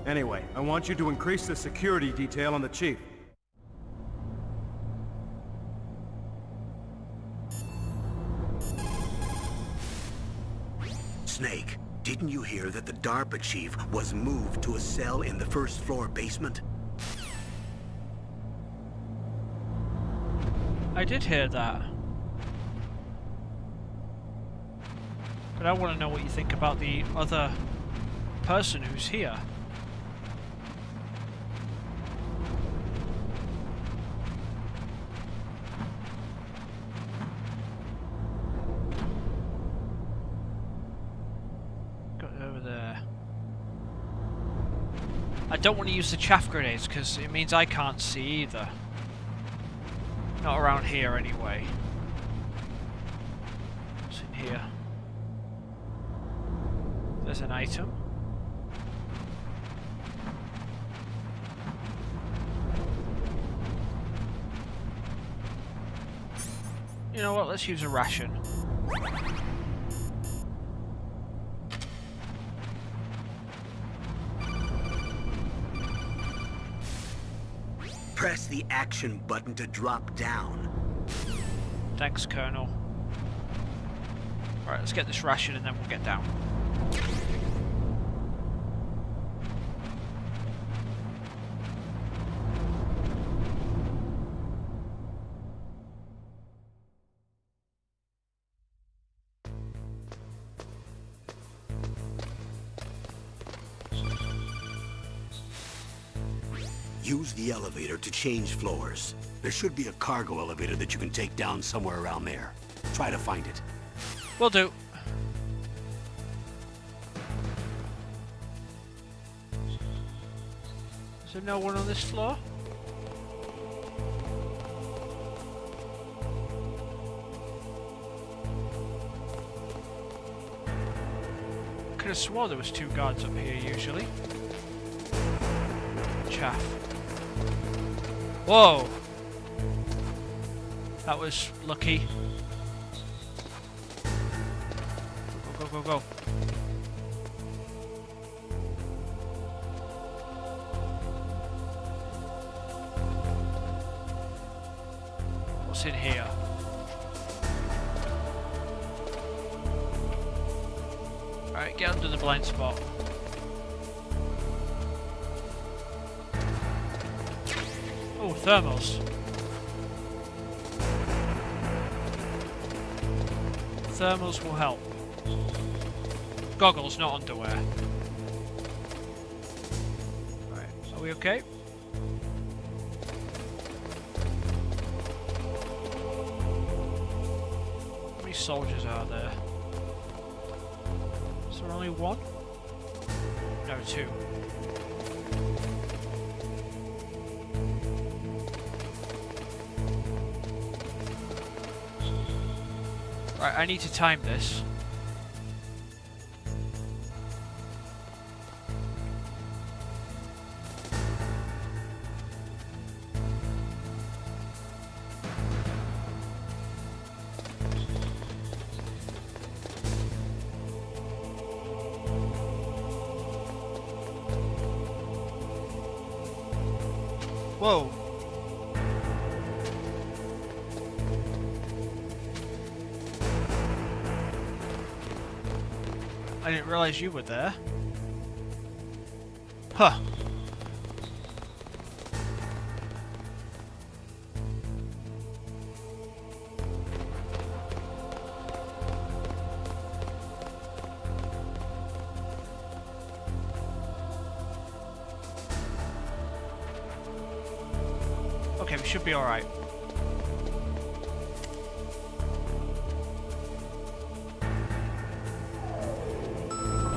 Anyway, I want you to increase the security detail on the chief. Snake, didn't you hear that the DARPA chief was moved to a cell in the first floor basement? I did hear that. But I want to know what you think about the other person who's here. Got over there. I don't want to use the chaff grenades because it means I can't see either. Not around here anyway. What's in here? There's an item. You know what, let's use a ration. Press the action button to drop down. Thanks, Colonel. Alright, let's get this ration and then we'll get down. Use the elevator to change floors. There should be a cargo elevator that you can take down somewhere around there. Try to find it. Will do. Is there no one on this floor? Could have swore there was 2 guards up here usually. Chaff. Whoa! That was lucky. Go, go, go, go. What's in here? Alright, get under the blind spot. Oh, thermals. Thermals will help. Goggles, not underwear. Right, are we okay? How many soldiers are there? Is there only 1? No, 2. Right, I need to time this. Whoa. I didn't realize you were there. Huh. Okay, we should be alright.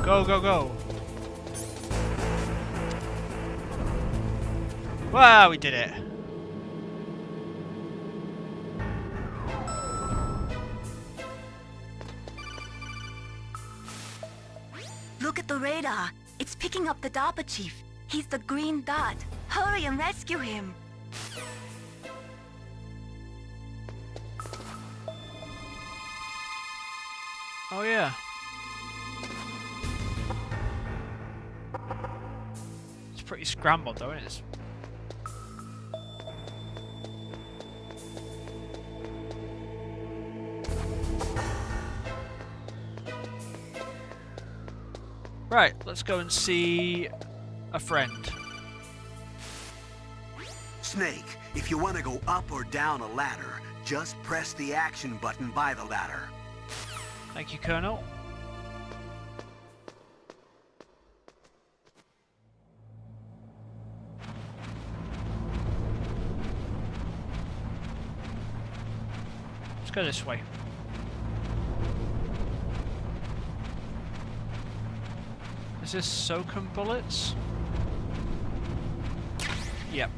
Go, go, go. Wow, we did it. Look at the radar. It's picking up the DARPA chief. He's the green dot. Hurry and rescue him. Oh yeah. It's pretty scrambled though, isn't it? Right, let's go and see a friend. Snake, if you want to go up or down a ladder, just press the action button by the ladder. Thank you, Colonel. Let's go this way. Is this Soakum bullets? Yep.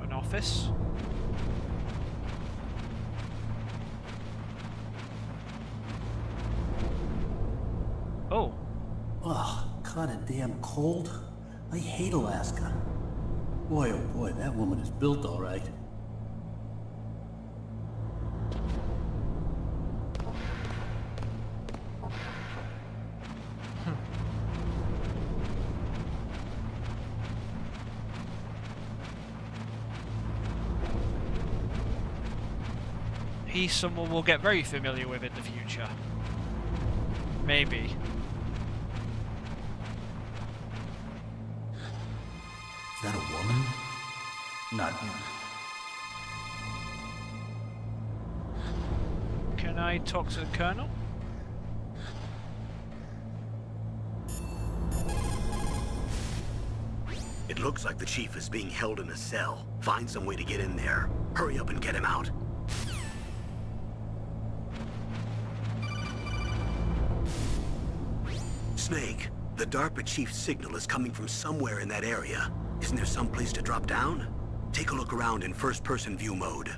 An office. Oh. Ugh, kinda damn cold. I hate Alaska. Boy, oh boy, that woman is built all right. He's someone we'll get very familiar with in the future. Maybe. Is that a woman? Not him. Can I talk to the Colonel? It looks like the chief is being held in a cell. Find some way to get in there. Hurry up and get him out. Snake, the DARPA chief's signal is coming from somewhere in that area. Isn't there some place to drop down? Take a look around in first-person view mode.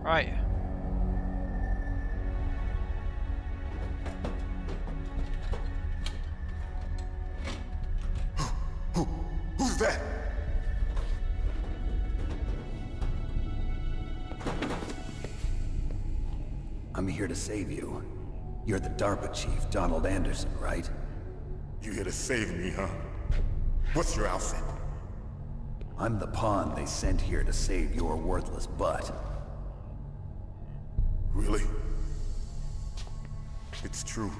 Right. Who's that? I'm here to save you. You're the DARPA chief, Donald Anderson, right? You here to save me, huh? What's your outfit? I'm the pawn they sent here to save your worthless butt. Really? It's true.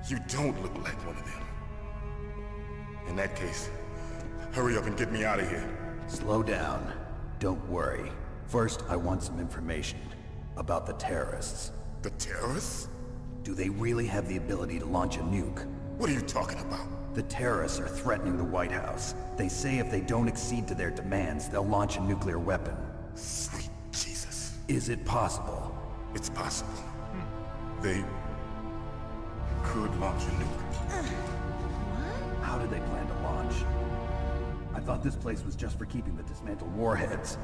You don't look like one of them. In that case, hurry up and get me out of here. Slow down. Don't worry. First, I want some information about the terrorists. The terrorists? Do they really have the ability to launch a nuke? What are you talking about? The terrorists are threatening the White House. They say if they don't accede to their demands, they'll launch a nuclear weapon. Sweet Jesus. Is it possible? It's possible. They could launch a nuke. How do they plan to launch? I thought this place was just for keeping the dismantled warheads.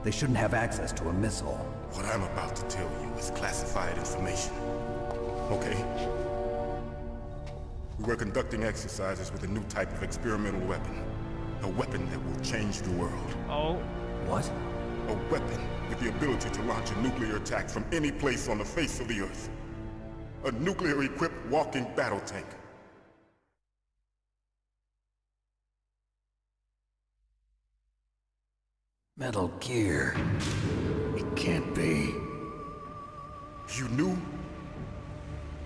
They shouldn't have access to a missile. What I'm about to tell you is classified information. Okay? We were conducting exercises with a new type of experimental weapon. A weapon that will change the world. Oh. What? A weapon with the ability to launch a nuclear attack from any place on the face of the Earth. A nuclear-equipped walking battle tank. Metal Gear. It can't be. You knew?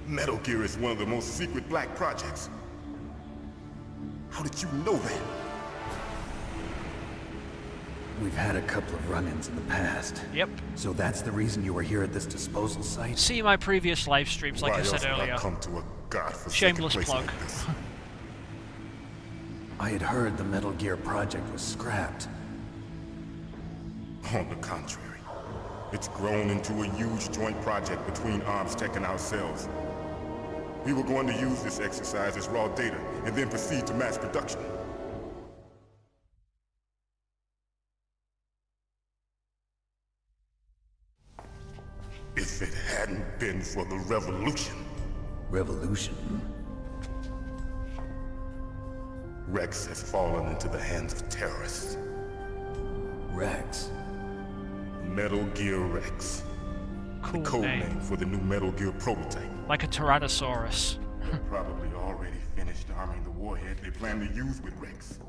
Metal Gear is one of the most secret black projects. How did you know that? We've had a couple of run-ins in the past. Yep. So that's the reason you were here at this disposal site? See my previous live streams, like Why I said else would earlier. I come to a godforsaken Shameless place plug. like this. I had heard the Metal Gear project was scrapped. On the contrary, it's grown into a huge joint project between Arms Tech and ourselves. We were going to use this exercise as raw data and then proceed to mass production. If it hadn't been for the revolution, Revolution? Rex has fallen into the hands of terrorists. Rex? Metal Gear Rex. Cool Code name. name for the new Metal Gear prototype. Like a Tyrannosaurus. Probably already finished arming the warhead they plan to use with Rex.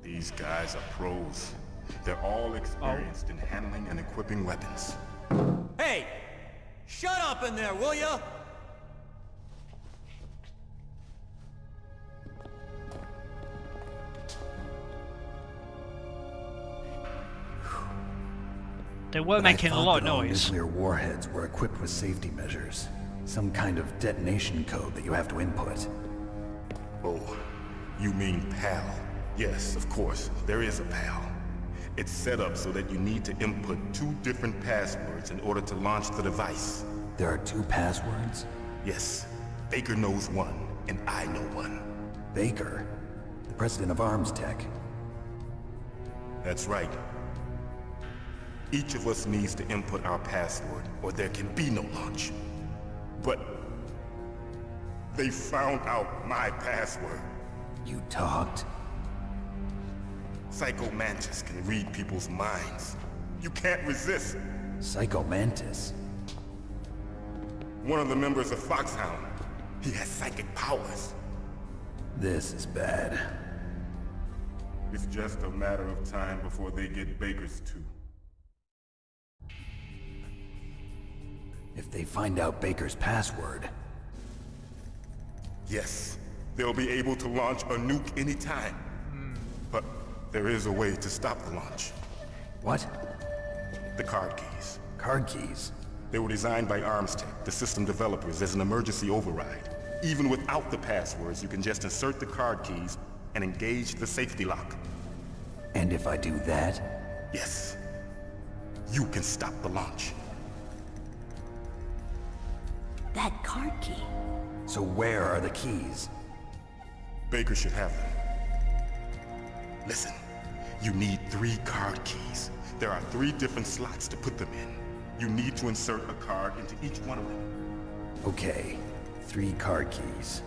These guys are pros. They're all experienced in handling and equipping weapons. Hey! Shut up in there, will ya? They were But I making a thought lot of that all noise. nuclear warheads were equipped with safety measures. Some kind of detonation code that you have to input. Oh, you mean PAL? Yes, of course, there is a PAL. It's set up so that you need to input 2 different passwords in order to launch the device. There are 2 passwords? Yes, Baker knows one, and I know one. Baker, the president of Arms Tech. That's right. Each of us needs to input our password, or there can be no launch. But they found out my password. You talked? Psycho Mantis can read people's minds. You can't resist. Psycho Mantis? One of the members of Foxhound. He has psychic powers. This is bad. It's just a matter of time before they get Baker's too. If they find out Baker's password... Yes, they'll be able to launch a nuke anytime. But there is a way to stop the launch. What? The card keys. Card keys? They were designed by Arms Tech, the system developers, as an emergency override. Even without the passwords, you can just insert the card keys and engage the safety lock. And if I do that? Yes. You can stop the launch. That card key. So where are the keys? Baker should have them. Listen, you need 3 card keys. There are 3 different slots to put them in. You need to insert a card into each one of them. Okay, 3 card keys.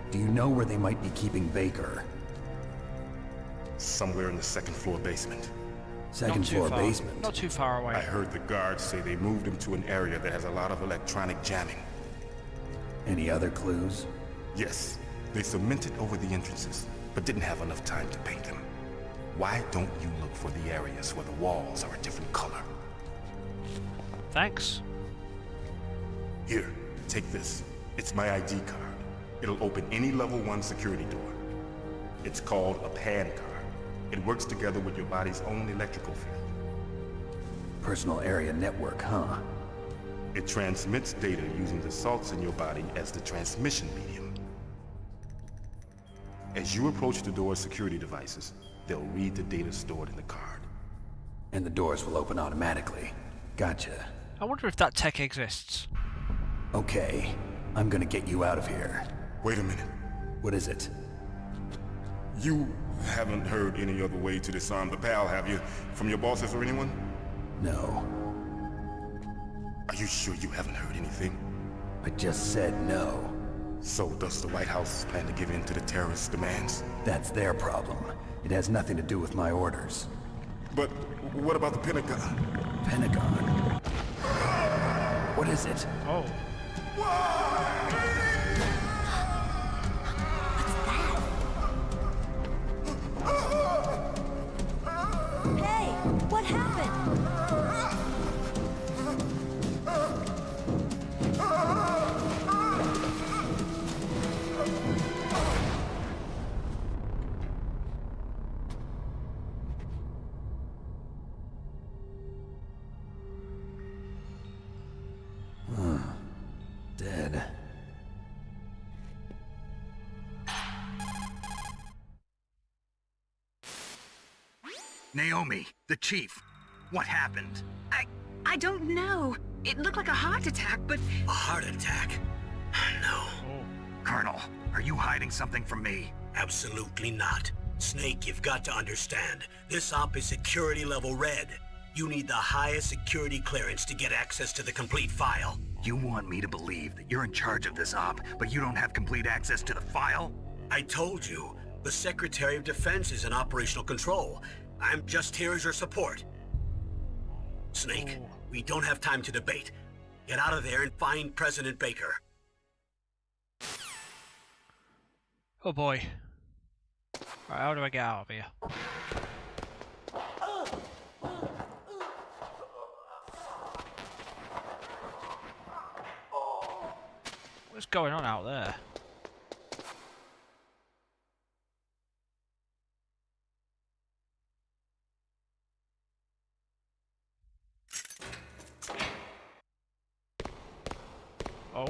Do you know where they might be keeping Baker? Somewhere in the 2nd floor basement. Second Not too floor far. basement? Not too far away. I heard the guards say they moved him to an area that has a lot of electronic jamming. Any other clues? Yes, they cemented over the entrances, but didn't have enough time to paint them. Why don't you look for the areas where the walls are a different color? Thanks. Here, take this. It's my ID card. It'll open any level 1 security door. It's called a PAN card. It works together with your body's own electrical field. Personal area network, huh? It transmits data using the salts in your body as the transmission medium. As you approach the door's security devices, they'll read the data stored in the card. And the doors will open automatically. Gotcha. I wonder if that tech exists. Okay, I'm gonna get you out of here. Wait a minute. What is it? You haven't heard any other way to disarm the PAL, have you? From your bosses or anyone? No. Are you sure you haven't heard anything? I just said no. So does the White House plan to give in to the terrorists' demands? That's their problem. It has nothing to do with my orders. But what about the Pentagon? Pentagon? What is it? Oh. Hey, what happened? Dead. Naomi, the chief. What happened? I don't know. It looked like a heart attack, but... A heart attack? No, Colonel, are you hiding something from me? absolutely not. Snake, you've got to understand. This op is security level red. You need the highest security clearance to get access to the complete file. You want me to believe that you're in charge of this op, but you don't have complete access to the file? I told you, the Secretary of Defense is in operational control. I'm just here as your support. Snake, we don't have time to debate. Get out of there and find President Baker. Oh boy. Right, how do I get out of here? What's going on out there? Oh.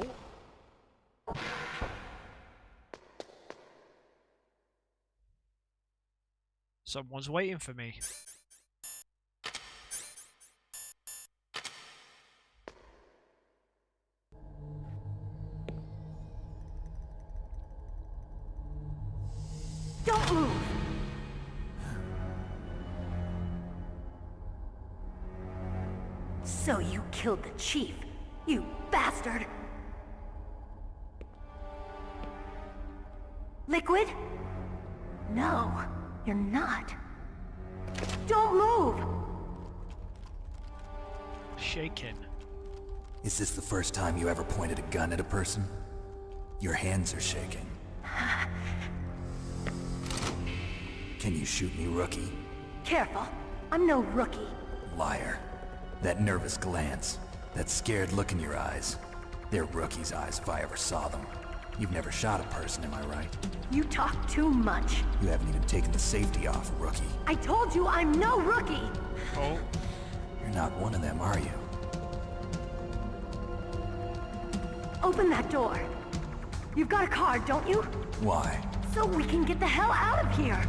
Someone's waiting for me. Don't move! So you killed the chief, you bastard! Liquid? No, you're not. Don't move! Shaking. Is this the first time you ever pointed a gun at a person? Your hands are shaking. Can you shoot me, rookie? Careful, I'm no rookie. Liar. That nervous glance, that scared look in your eyes. They're rookie's eyes if I ever saw them. You've never shot a person, am I right? You talk too much. You haven't even taken the safety off, rookie. I told you I'm no rookie! Oh. You're not one of them, are you? Open that door. You've got a card, don't you? Why? So we can get the hell out of here!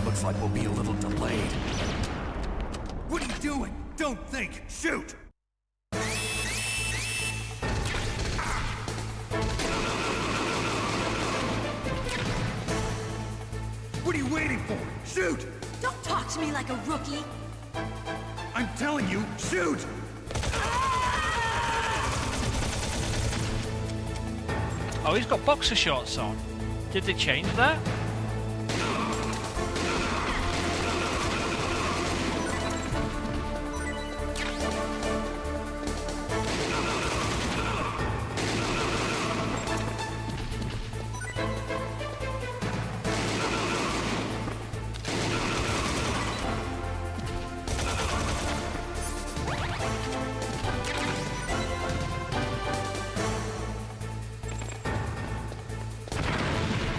Looks like we'll be a little delayed. What are you doing? Don't think! Shoot! What are you waiting for? Shoot! Don't talk to me like a rookie! I'm telling you, shoot! Oh, he's got boxer shorts on. Did they change that?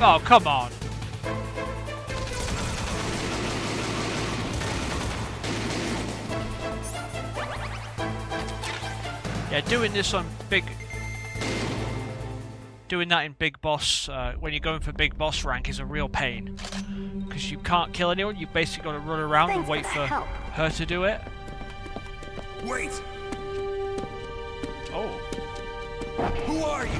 Oh, come on. Yeah, doing this on doing that in Big Boss, when you're going for Big Boss rank is a real pain. Because you can't kill anyone, you basically got to run around and wait for her to do it. Wait! Oh. Who are you?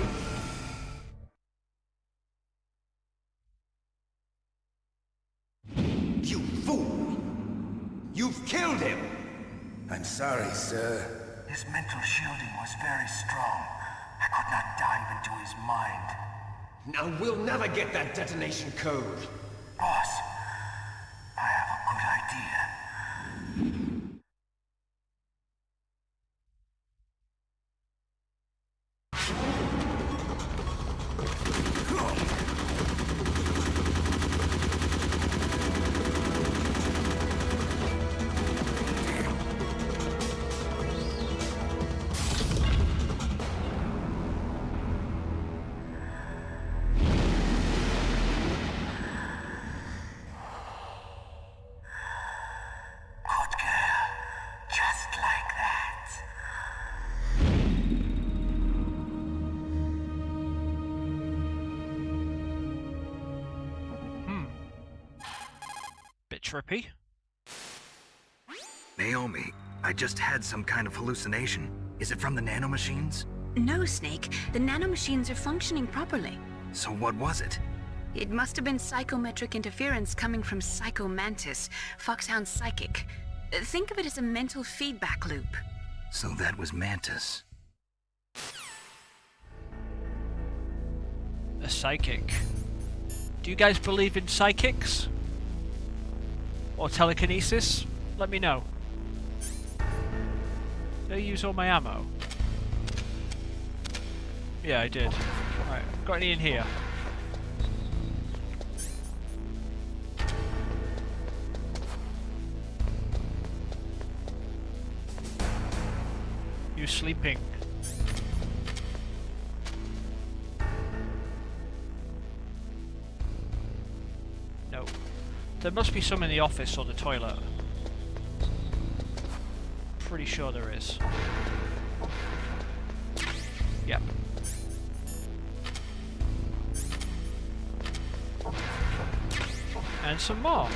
You fool! You've killed him! I'm sorry, sir. His mental shielding was very strong. I could not dive into his mind. Now we'll never get that detonation code. Boss, I have a good idea. Trippy. Naomi, I just had some kind of hallucination. Is it from the nanomachines? No, Snake. The nanomachines are functioning properly. So what was it? It must have been psychometric interference coming from Psycho Mantis, Foxhound's psychic. Think of it as a mental feedback loop. So that was Mantis. A psychic. Do you guys believe in psychics? Or telekinesis? Let me know. Did I use all my ammo? Yeah, I did. Right, got any in here? You sleeping? No. There must be some in the office or the toilet. Pretty sure there is. Yep. And some more.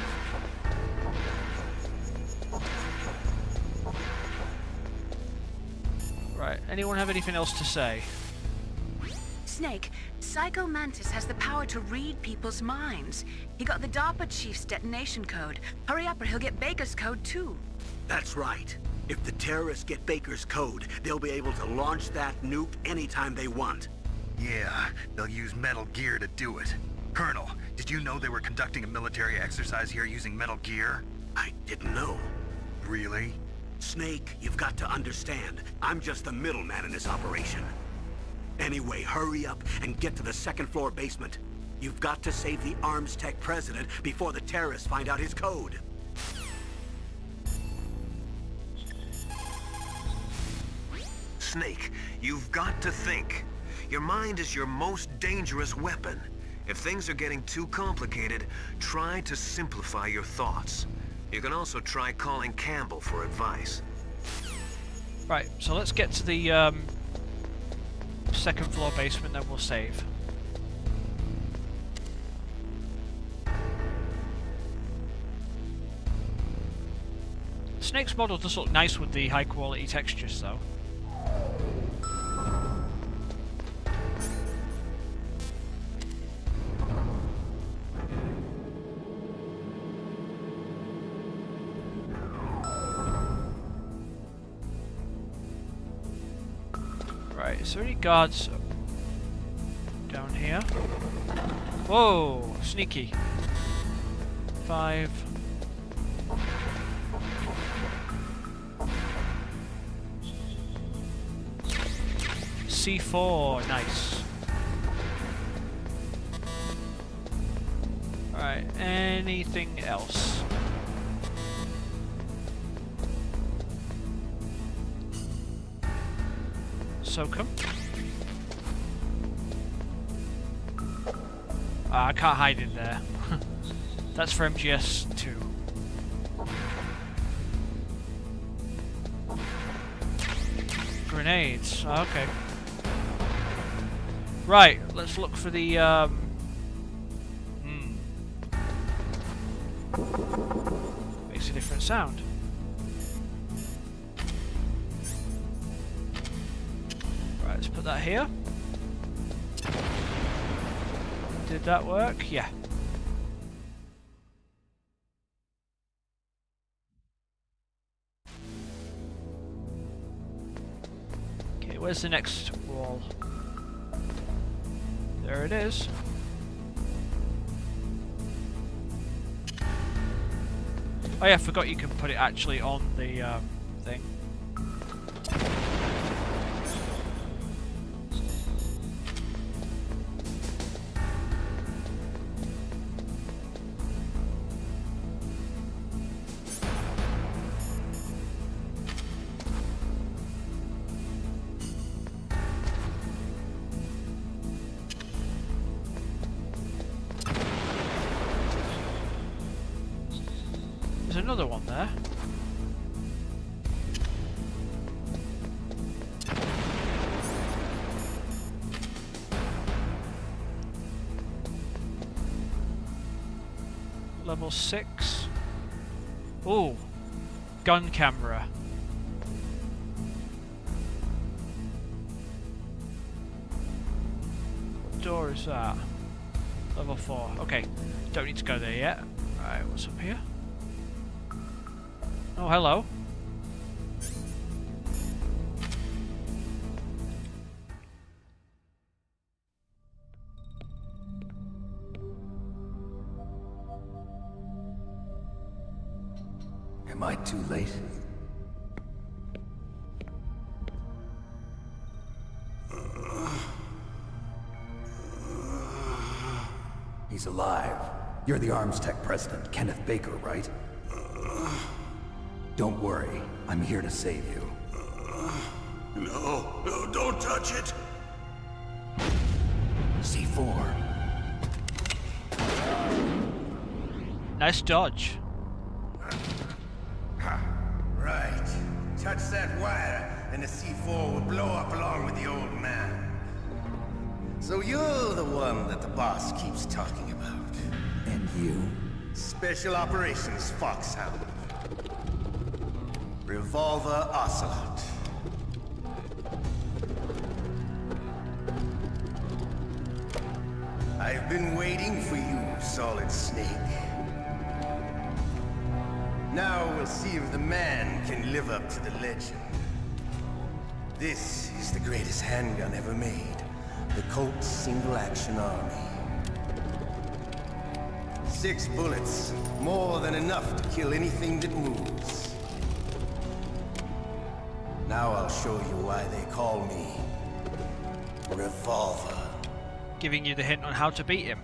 Right, anyone have anything else to say? Snake, Psycho Mantis has the power to read people's minds. He got the DARPA chief's detonation code. Hurry up or he'll get Baker's code too. That's right. If the terrorists get Baker's code, they'll be able to launch that nuke anytime they want. Yeah, they'll use Metal Gear to do it. Colonel, did you know they were conducting a military exercise here using Metal Gear? I didn't know. Really? Snake, you've got to understand. I'm just the middleman in this operation. Anyway, hurry up and get to the second-floor basement. You've got to save the Arms Tech president before the terrorists find out his code. Snake, you've got to think. Your mind is your most dangerous weapon. If things are getting too complicated, try to simplify your thoughts. You can also try calling Campbell for advice. Right, so let's get to the second floor basement, then we'll save. Snake's model does look nice with the high quality textures though. Right, is there any guards down here? Whoa, sneaky. 5. C4, nice. Alright, anything else? Soak 'em. I can't hide in there. That's for MGS2. Grenades. Oh, okay. Right, let's look for the makes a different sound. Right, let's put that here. Did that work? Yeah. Okay, where's the next wall? There it is. Oh yeah, I forgot you can put it actually on the thing. There's another one there. Level 6. Ooh. gun camera. What door is that? Level 4. Okay, don't need to go there yet. Alright, what's up here? Oh, hello. Am I too late? He's alive. You're the Arms Tech president, Kenneth Baker, right? Don't worry. I'm here to save you. No, no, don't touch it! C4. Nice dodge. Right. Touch that wire, and the C4 will blow up along with the old man. So you're the one that the boss keeps talking about. And you? Special Operations Foxhound. Revolver Ocelot. I've been waiting for you, Solid Snake. Now we'll see if the man can live up to the legend. This is the greatest handgun ever made. The Colt's Single Action Army. 6 bullets, more than enough to kill anything that moves. Now I'll show you why they call me Revolver. Giving you the hint on how to beat him.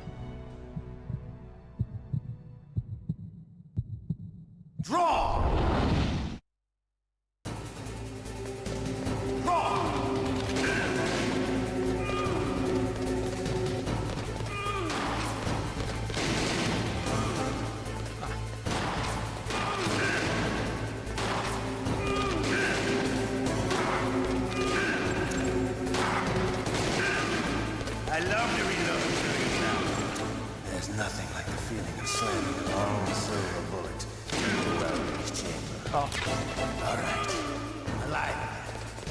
Draw! Draw! I love to reload during now. There's nothing like the feeling of slamming a long silver bullet into a well-placed chamber. Oh. All right. Alive.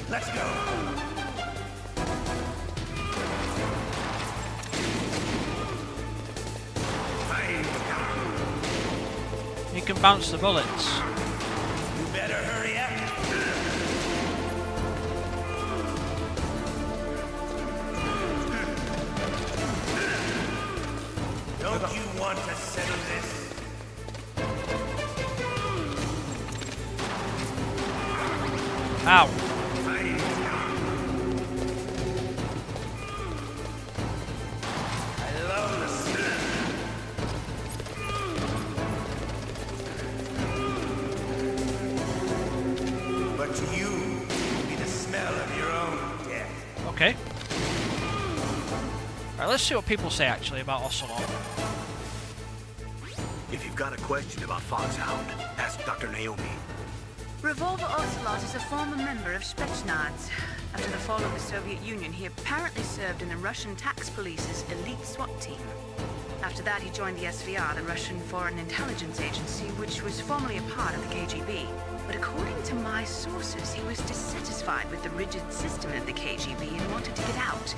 Let's go. You can bounce the bullets. You better hurry up. Don't you want to settle this? Ow. I love the smell. But to you, it'll be the smell of your own death. Okay. Alright, let's see what people say actually about Ocelot. If you've got a question about Foxhound, ask Dr. Naomi. Revolver Ocelot is a former member of Spetsnaz. After the fall of the Soviet Union, he apparently served in the Russian tax police's elite SWAT team. After that, he joined the SVR, the Russian Foreign Intelligence Agency, which was formerly a part of the KGB. But according to my sources, he was dissatisfied with the rigid system of the KGB and wanted to get out.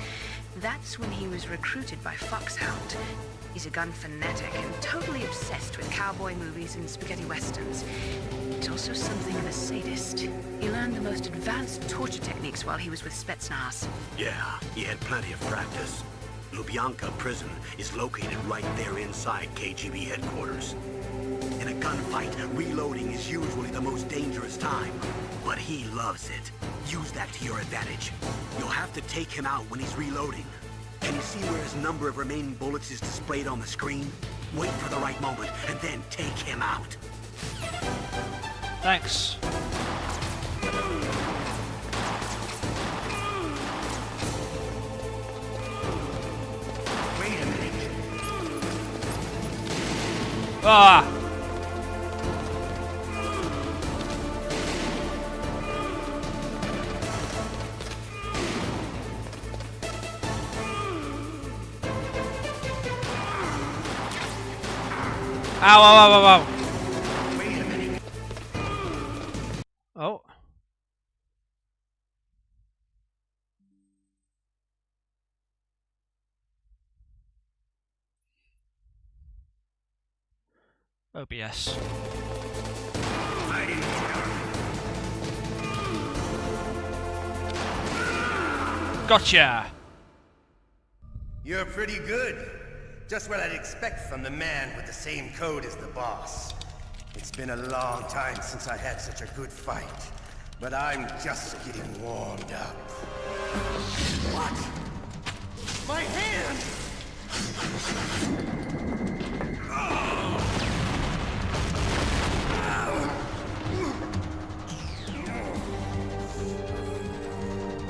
That's when he was recruited by Foxhound. He's a gun fanatic and totally obsessed with cowboy movies and spaghetti westerns. He's also something of a sadist. He learned the most advanced torture techniques while he was with Spetsnaz. Yeah, he had plenty of practice. Lubyanka prison is located right there inside KGB headquarters. In a gunfight, reloading is usually the most dangerous time, but he loves it. Use that to your advantage. You'll have to take him out when he's reloading. Can you see where his number of remaining bullets is displayed on the screen? Wait for the right moment, and then take him out. Thanks. Wait a minute. Ah! Ow, ow, ow, ow, ow. Wait a minute. OBS. Gotcha! You're pretty good. Just what I'd expect from the man with the same code as the boss. It's been a long time since I had such a good fight, but I'm just getting warmed up. What? My hand!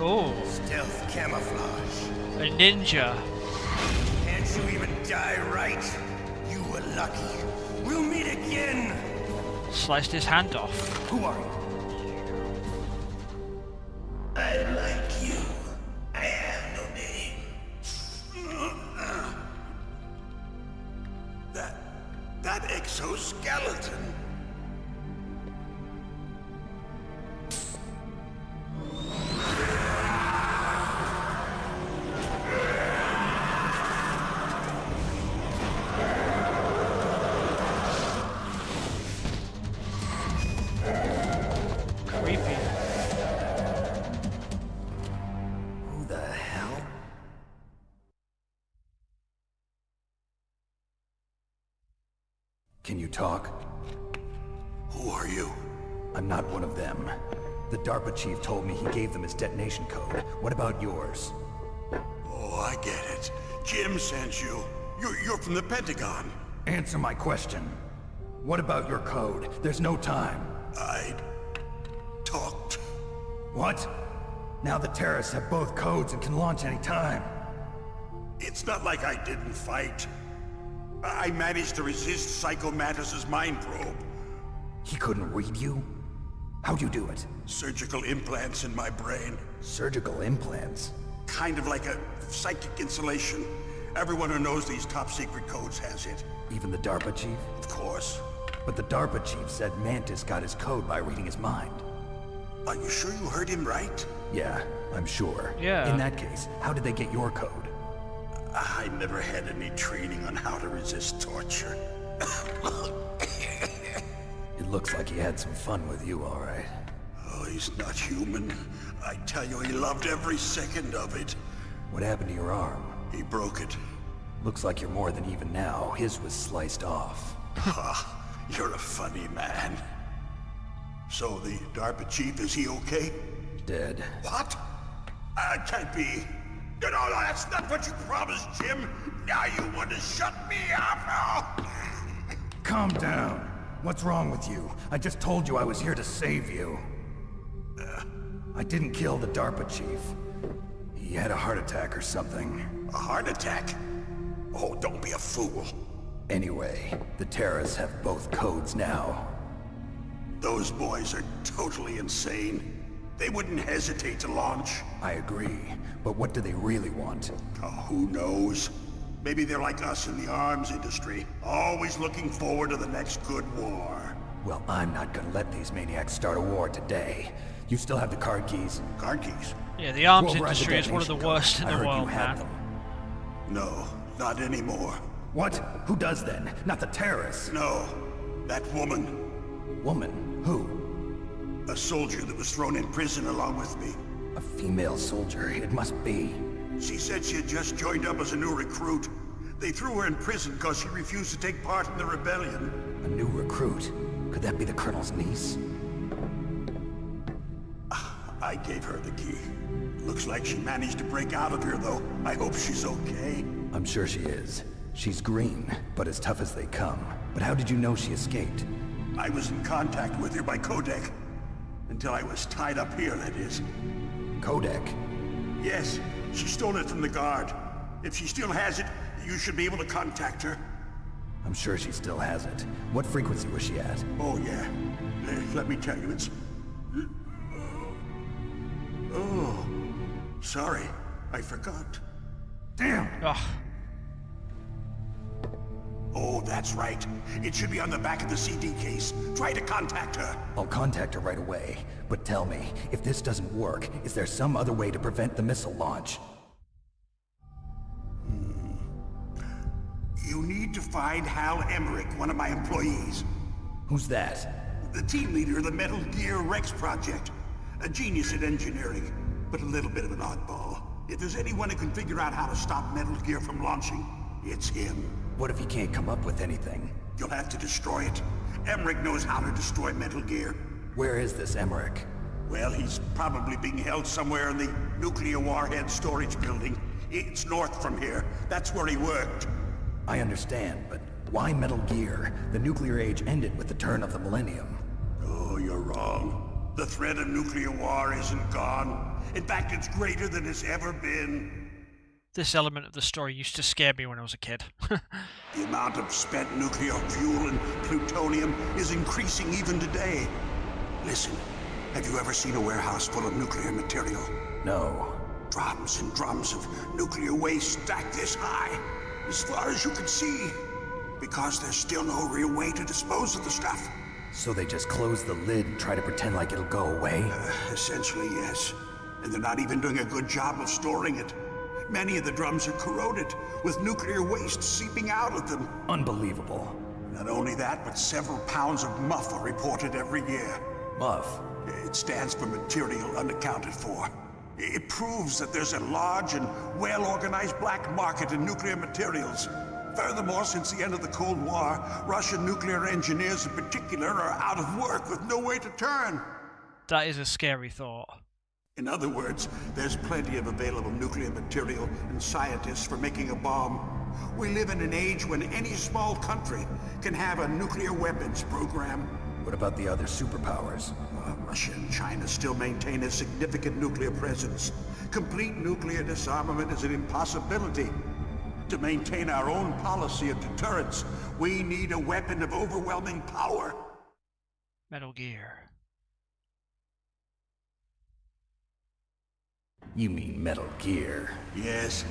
Oh. Stealth camouflage. A ninja. Can't you even die right? You were lucky. We'll meet again! Sliced his hand off. Who are you? I like you. I have no name. That exoskeleton. Creepy. Who the hell? Can you talk? Who are you? I'm not one of them. The DARPA chief told me he gave them his detonation code. What about yours? Oh, I get it. Jim sent you. You're from the Pentagon. Answer my question. What about your code? There's no time. I talked. What? Now the terrorists have both codes and can launch any time. It's not like I didn't fight. I managed to resist Psycho Mantis's mind probe. He couldn't read you? How'd you do it? Surgical implants in my brain. Surgical implants? Kind of like a psychic insulation. Everyone who knows these top secret codes has it. Even the DARPA chief? Of course. But the DARPA chief said Mantis got his code by reading his mind. Are you sure you heard him right? Yeah, I'm sure. Yeah. In that case, how did they get your code? I never had any training on how to resist torture. It looks like he had some fun with you, all right. Oh, he's not human. I tell you, he loved every second of it. What happened to your arm? He broke it. Looks like you're more than even now. His was sliced off. Ha, you're a funny man. So the DARPA chief, is he okay? Dead. What? Can't be. No, that's not what you promised, Jim. Now you want to shut me up? Calm down. What's wrong with you? I just told you I was here to save you. I didn't kill the DARPA chief. He had a heart attack or something. A heart attack? Oh, don't be a fool. Anyway, the terrorists have both codes now. Those boys are totally insane. They wouldn't hesitate to launch. I agree, but what do they really want? Oh, who knows? Maybe they're like us in the arms industry, always looking forward to the next good war. Well, I'm not gonna let these maniacs start a war today. You still have the card keys? Card keys? Yeah, the arms Go override the industry is one of the detonation worst in code. I the heard you world, had man. them. No, not anymore. What? Who does then? Not the terrorists? No, that woman. Woman? Who? A soldier that was thrown in prison along with me. A female soldier, it must be. She said she had just joined up as a new recruit. They threw her in prison because she refused to take part in the rebellion. A new recruit? Could that be the Colonel's niece? I gave her the key. Looks like she managed to break out of here, though. I hope she's okay. I'm sure she is. She's green, but as tough as they come. But how did you know she escaped? I was in contact with her by codec. Until I was tied up here, that is. Codec? Yes, she stole it from the guard. If she still has it, you should be able to contact her. I'm sure she still has it. What frequency was she at? Oh, yeah. Let me tell you, it's... Oh, sorry. I forgot. Damn! Ugh. Oh, that's right. It should be on the back of the CD case. Try to contact her. I'll contact her right away. But tell me, if this doesn't work, is there some other way to prevent the missile launch? You need to find Hal Emmerich, one of my employees. Who's that? The team leader of the Metal Gear Rex project. A genius at engineering, but a little bit of an oddball. If there's anyone who can figure out how to stop Metal Gear from launching, it's him. What if he can't come up with anything? You'll have to destroy it. Emmerich knows how to destroy Metal Gear. Where is this Emmerich? Well, he's probably being held somewhere in the nuclear warhead storage building. It's north from here. That's where he worked. I understand, but why Metal Gear? The nuclear age ended with the turn of the millennium. Oh, you're wrong. The threat of nuclear war isn't gone. In fact, it's greater than it's ever been. This element of the story used to scare me when I was a kid. The amount of spent nuclear fuel and plutonium is increasing even today. Listen, have you ever seen a warehouse full of nuclear material? No. Drums and drums of nuclear waste stacked this high, as far as you can see, because there's still no real way to dispose of the stuff. So they just close the lid and try to pretend like it'll go away? Essentially, yes. And they're not even doing a good job of storing it. Many of the drums are corroded, with nuclear waste seeping out of them. Unbelievable. Not only that, but several pounds of MUF are reported every year. MUF? It stands for material unaccounted for. It proves that there's a large and well-organized black market in nuclear materials. Furthermore, since the end of the Cold War, Russian nuclear engineers in particular are out of work with no way to turn. That is a scary thought. In other words, there's plenty of available nuclear material and scientists for making a bomb. We live in an age when any small country can have a nuclear weapons program. What about the other superpowers? Russia and China still maintain a significant nuclear presence. Complete nuclear disarmament is an impossibility. To maintain our own policy of deterrence, we need a weapon of overwhelming power. Metal Gear. You mean Metal Gear? Yes.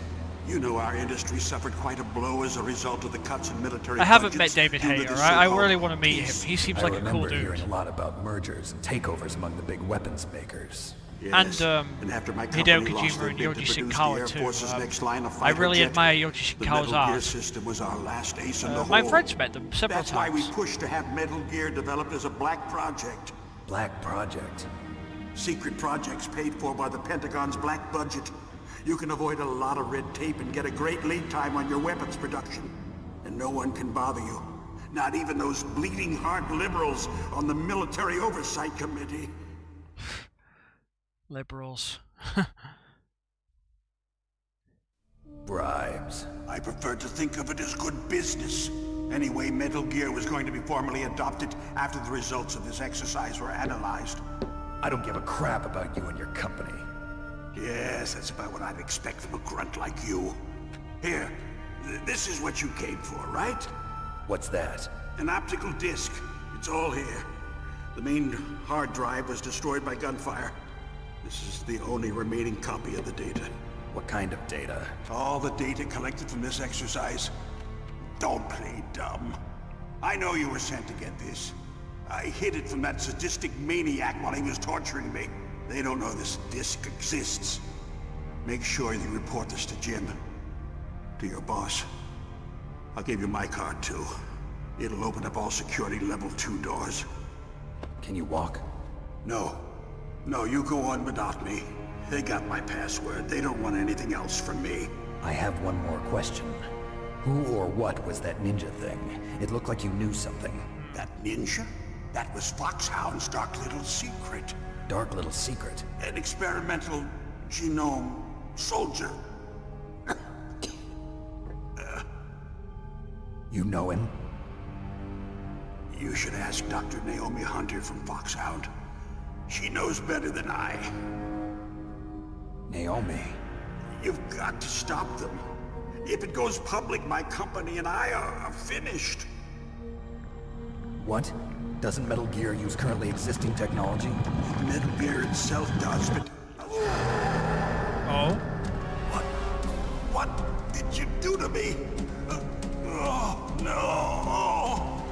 You know our industry suffered quite a blow as a result of the cuts in military I haven't budgets met David due to Hayter. the I so-called really want to meet him. He seems like a cool I remember dude. hearing a lot about mergers and takeovers among the big weapons makers. Yes. And after my Hideo company lost Kojima their and bid to Yoji produce the Shinkawa Air too. Force's next line of I fighter really jet, admire Yoji the Shinkawa's Metal Gear art. system was our last ace in the My hole. friends met them several That's times. why we pushed to have Metal Gear developed as a black project. Black Project? Secret projects paid for by the Pentagon's black budget. You can avoid a lot of red tape and get a great lead time on your weapons production. And no one can bother you. Not even those bleeding heart liberals on the Military Oversight Committee. Liberals. Bribes. I prefer to think of it as good business. Anyway, Metal Gear was going to be formally adopted after the results of this exercise were analyzed. I don't give a crap about you and your company. Yes, that's about what I'd expect from a grunt like you. Here, this is what you came for, right? What's that? An optical disc. It's all here. The main hard drive was destroyed by gunfire. This is the only remaining copy of the data. What kind of data? All the data collected from this exercise. Don't play dumb. I know you were sent to get this. I hid it from that sadistic maniac while he was torturing me. They don't know this disc exists. Make sure you report this to Jim. To your boss. I'll give you my card too. It'll open up all security level 2 doors. Can you walk? No. No, you go on without me. They got my password. They don't want anything else from me. I have one more question. Who or what was that ninja thing? It looked like you knew something. That ninja? That was Foxhound's dark little secret. Dark little secret? An experimental genome soldier. You know him? You should ask Dr. Naomi Hunter from Foxhound. She knows better than I. Naomi? You've got to stop them. If it goes public, my company and I are finished. What? Doesn't Metal Gear use currently existing technology? Metal Gear itself does, but... Oh? What did you do to me? Oh, no.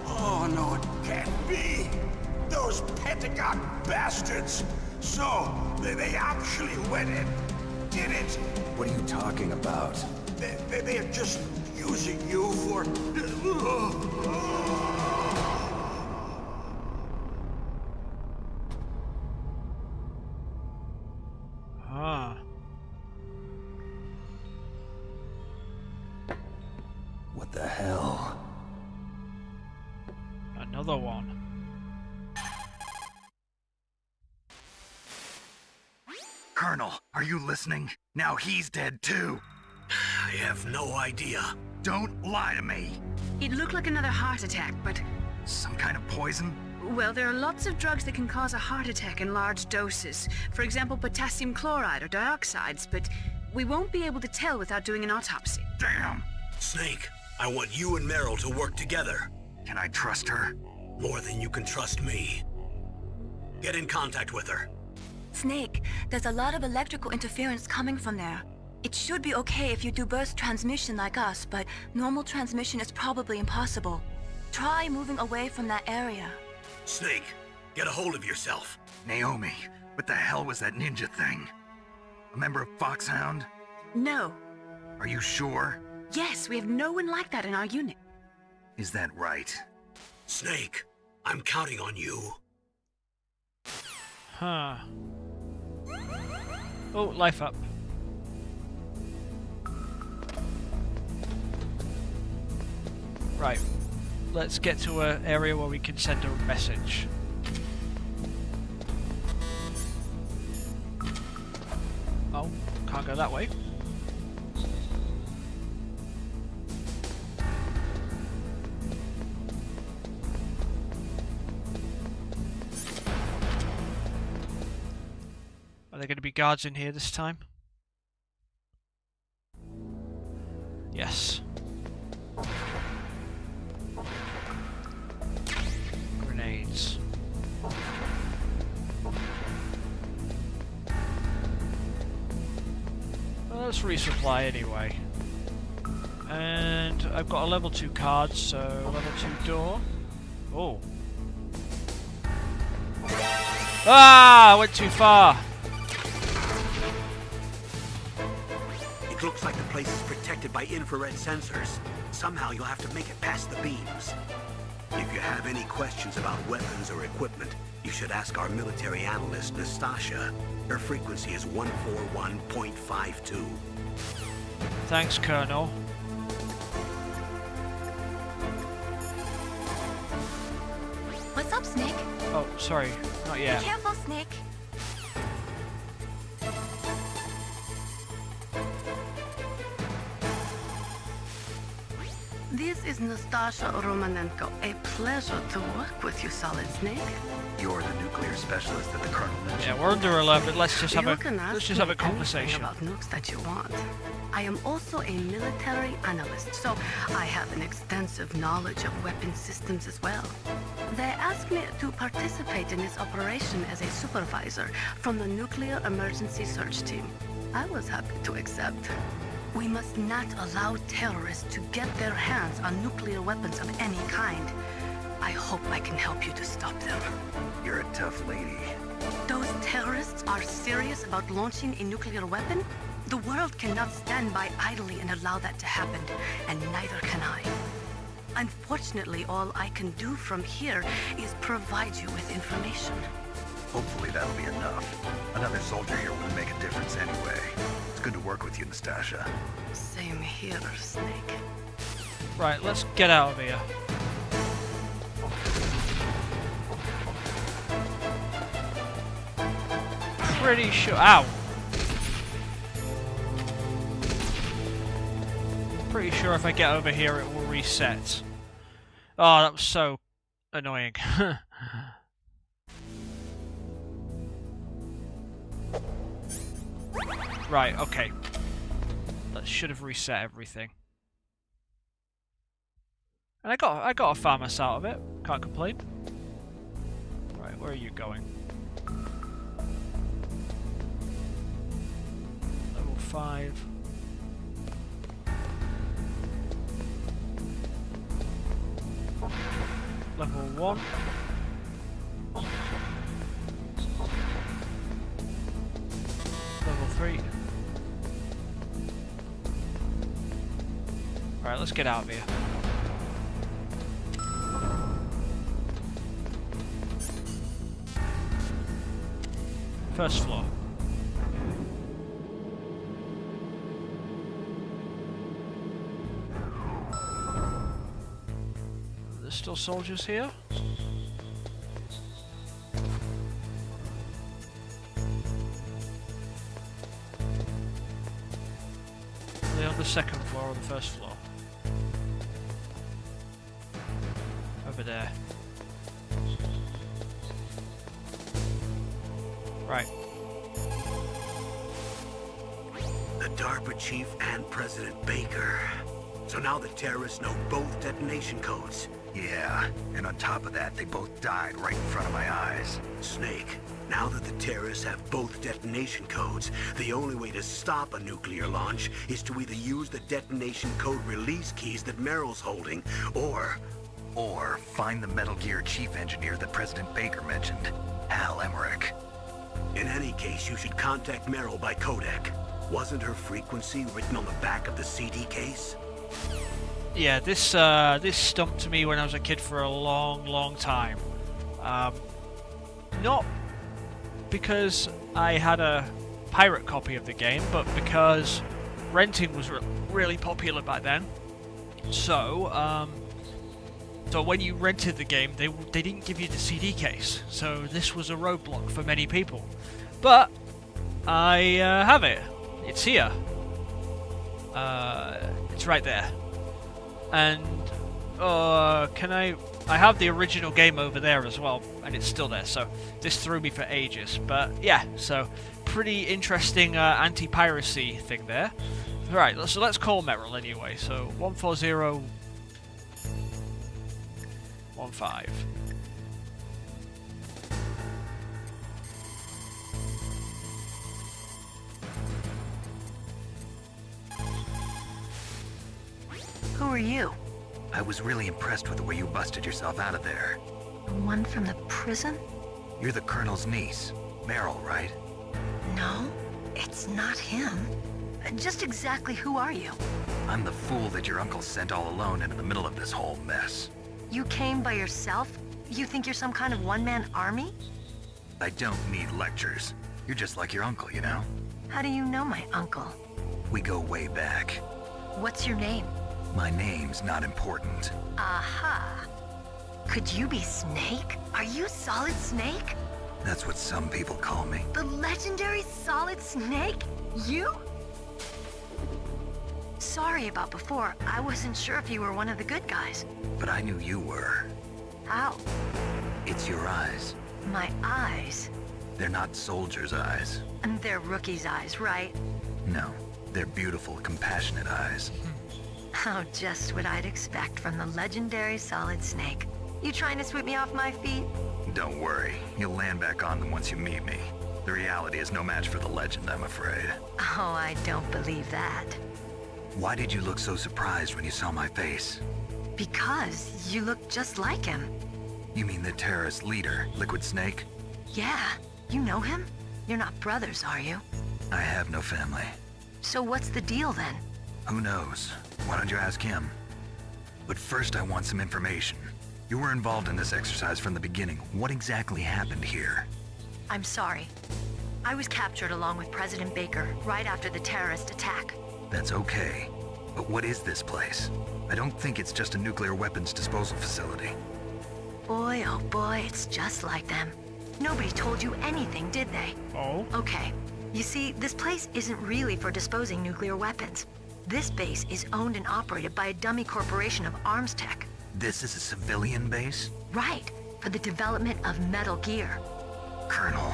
Oh, no, it can't be. Those Pentagon bastards. So, they actually went and did it. What are you talking about? They are just using you for... Ah. What the hell? Another one. Colonel, are you listening? Now he's dead too. I have no idea. Don't lie to me. It looked like another heart attack, but... Some kind of poison? Well, there are lots of drugs that can cause a heart attack in large doses. For example, potassium chloride or dioxides, but we won't be able to tell without doing an autopsy. Damn! Snake, I want you and Meryl to work together. Can I trust her? More than you can trust me. Get in contact with her. Snake, there's a lot of electrical interference coming from there. It should be okay if you do burst transmission like us, but normal transmission is probably impossible. Try moving away from that area. Snake, get a hold of yourself. Naomi, what the hell was that ninja thing? A member of Foxhound? No. Are you sure? Yes, we have no one like that in our unit. Is that right? Snake, I'm counting on you. Huh. Oh, life up. Right. Let's get to an area where we can send a message. Oh, can't go that way. Are there going to be guards in here this time? Yes. Grenades. Well, let's resupply anyway. And I've got a level 2 card, so level 2 door. Oh. Ah! I went too far! It looks like the place is protected by infrared sensors. Somehow you'll have to make it past the beams. If you have any questions about weapons or equipment, you should ask our military analyst, Nastasha. Her frequency is 141.52. Thanks, Colonel. What's up, Snake? Oh, sorry. Not yet. Be careful, Snake. This is Nastasha Romanenko. A pleasure to work with you, Solid Snake. You're the nuclear specialist that the Colonel mentioned. Yeah, we're under 11. Let's just have You a can ask let's just have a me anything conversation. about nukes that you want. I am also a military analyst, so I have an extensive knowledge of weapon systems as well. They asked me to participate in this operation as a supervisor from the Nuclear Emergency Search Team. I was happy to accept. We must not allow terrorists to get their hands on nuclear weapons of any kind. I hope I can help you to stop them. You're a tough lady. Those terrorists are serious about launching a nuclear weapon? The world cannot stand by idly and allow that to happen, and neither can I. Unfortunately, all I can do from here is provide you with information. Hopefully that'll be enough. Another soldier here wouldn't make a difference anyway. It's good to work with you, Nastasha. Same here, Snake. Right, let's get out of here. Pretty sure. Ow! Pretty sure if I get over here it will reset. Oh, that was so annoying. Right, okay. That should have reset everything. And I got a farmers out of it. Can't complain. Right, where are you going? Level 5. Level 1. Level 3. Right, let's get out of here. First floor. There's still soldiers here? Are they on the second floor or the first floor? Over there. Right. The DARPA chief and President Baker. So now the terrorists know both detonation codes. Yeah, and on top of that, they both died right in front of my eyes. Snake, now that the terrorists have both detonation codes, the only way to stop a nuclear launch is to either use the detonation code release keys that Meryl's holding, or find the Metal Gear chief engineer that President Baker mentioned, Al Emmerich. In any case, you should contact Meryl by codec. Wasn't her frequency written on the back of the CD case? Yeah, this stumped me when I was a kid for a long time. Not because I had a pirate copy of the game, but because renting was really popular back then. So, so when you rented the game, they didn't give you the CD case. So this was a roadblock for many people. But I have it. It's here. It's right there. And I have the original game over there as well, and it's still there, so this threw me for ages. But yeah, so pretty interesting anti-piracy thing there. Right, so let's call Meryl anyway. So 14015. Who are you? I was really impressed with the way you busted yourself out of there. The one from the prison? You're the Colonel's niece, Meryl, right? No, it's not him. Just exactly who are you? I'm the fool that your uncle sent all alone into the middle of this whole mess. You came by yourself? You think you're some kind of one-man army? I don't need lectures. You're just like your uncle, you know? How do you know my uncle? We go way back. What's your name? My name's not important. Aha. Could you be Snake? Are you Solid Snake? That's what some people call me. The legendary Solid Snake? You? Sorry about before. I wasn't sure if you were one of the good guys. But I knew you were. How? It's your eyes. My eyes? They're not soldiers' eyes. And they're rookies' eyes, right? No, they're beautiful, compassionate eyes. Oh, just what I'd expect from the legendary Solid Snake. You trying to sweep me off my feet? Don't worry, you'll land back on them once you meet me. The reality is no match for the legend, I'm afraid. Oh, I don't believe that. Why did you look so surprised when you saw my face? Because you look just like him. You mean the terrorist leader, Liquid Snake? Yeah, you know him? You're not brothers, are you? I have no family. So what's the deal then? Who knows? Why don't you ask him? But first I want some information. You were involved in this exercise from the beginning. What exactly happened here? I'm sorry. I was captured along with President Baker right after the terrorist attack. That's okay. But what is this place? I don't think it's just a nuclear weapons disposal facility. Boy, oh boy, it's just like them. Nobody told you anything, did they? Oh? Okay. You see, this place isn't really for disposing nuclear weapons. This base is owned and operated by a dummy corporation of arms tech. This is a civilian base? Right, for the development of Metal Gear. Colonel.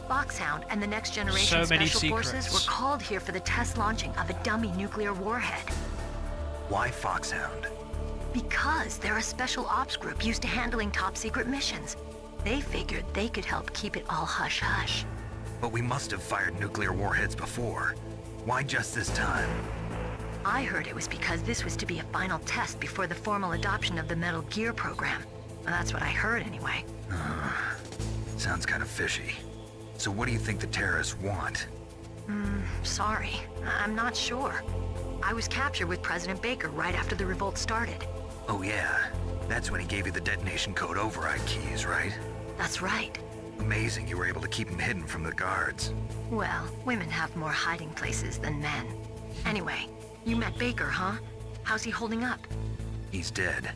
Foxhound and the next generation special forces were called here for the test launching of a dummy nuclear warhead. Why Foxhound? Because they're a special ops group used to handling top secret missions. They figured they could help keep it all hush-hush. But we must have fired nuclear warheads before. Why just this time? I heard it was because this was to be a final test before the formal adoption of the Metal Gear program. Well, that's what I heard anyway. Sounds kind of fishy. So what do you think the terrorists want? Sorry. I'm not sure. I was captured with President Baker right after the revolt started. Oh yeah, that's when he gave you the detonation code override keys, right? That's right. Amazing you were able to keep him hidden from the guards. Well, women have more hiding places than men. Anyway, you met Baker, huh? How's he holding up? He's dead.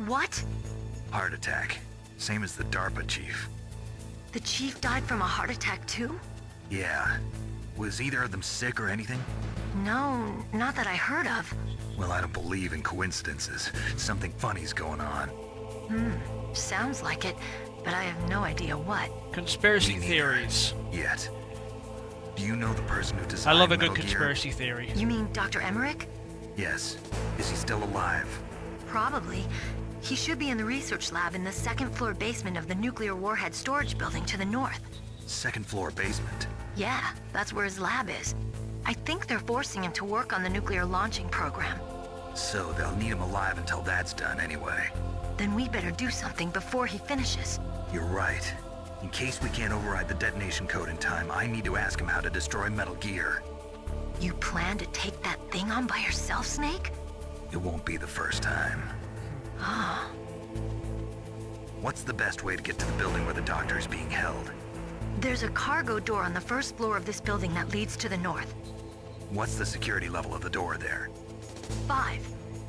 What? Heart attack. Same as the DARPA chief. The chief died from a heart attack too? Yeah. Was either of them sick or anything? No, not that I heard of. Well, I don't believe in coincidences. Something funny's going on. Sounds like it, but I have no idea what. Conspiracy theories. Yet. Do you know the person who I designed love a Metal good Gear? conspiracy theory. You mean Dr. Emmerich? Yes. Is he still alive? Probably. He should be in the research lab in the second floor basement of the nuclear warhead storage building to the north. Second floor basement. Yeah, that's where his lab is. I think they're forcing him to work on the nuclear launching program. So they'll need him alive until that's done anyway. Then we better do something before he finishes. You're right. In case we can't override the detonation code in time, I need to ask him how to destroy Metal Gear. You plan to take that thing on by yourself, Snake? It won't be the first time. Ah. What's the best way to get to the building where the doctor is being held? There's a cargo door on the first floor of this building that leads to the north. What's the security level of the door there? 5.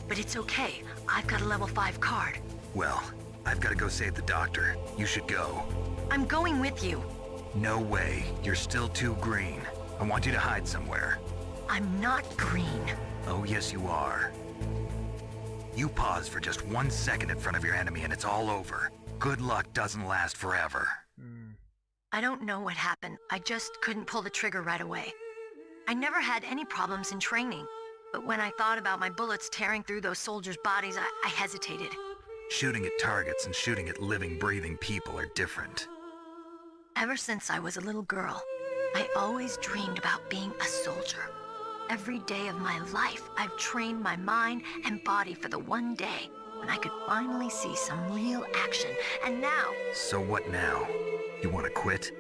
But it's okay. I've got a level 5 card. Well, I've got to go save the doctor. You should go. I'm going with you. No way. You're still too green. I want you to hide somewhere. I'm not green. Oh, yes you are. You pause for just 1 second in front of your enemy and it's all over. Good luck doesn't last forever. I don't know what happened. I just couldn't pull the trigger right away. I never had any problems in training, but when I thought about my bullets tearing through those soldiers' bodies, I hesitated. Shooting at targets and shooting at living, breathing people are different. Ever since I was a little girl, I always dreamed about being a soldier. Every day of my life, I've trained my mind and body for the one day when I could finally see some real action, and now... So what now? You want to quit?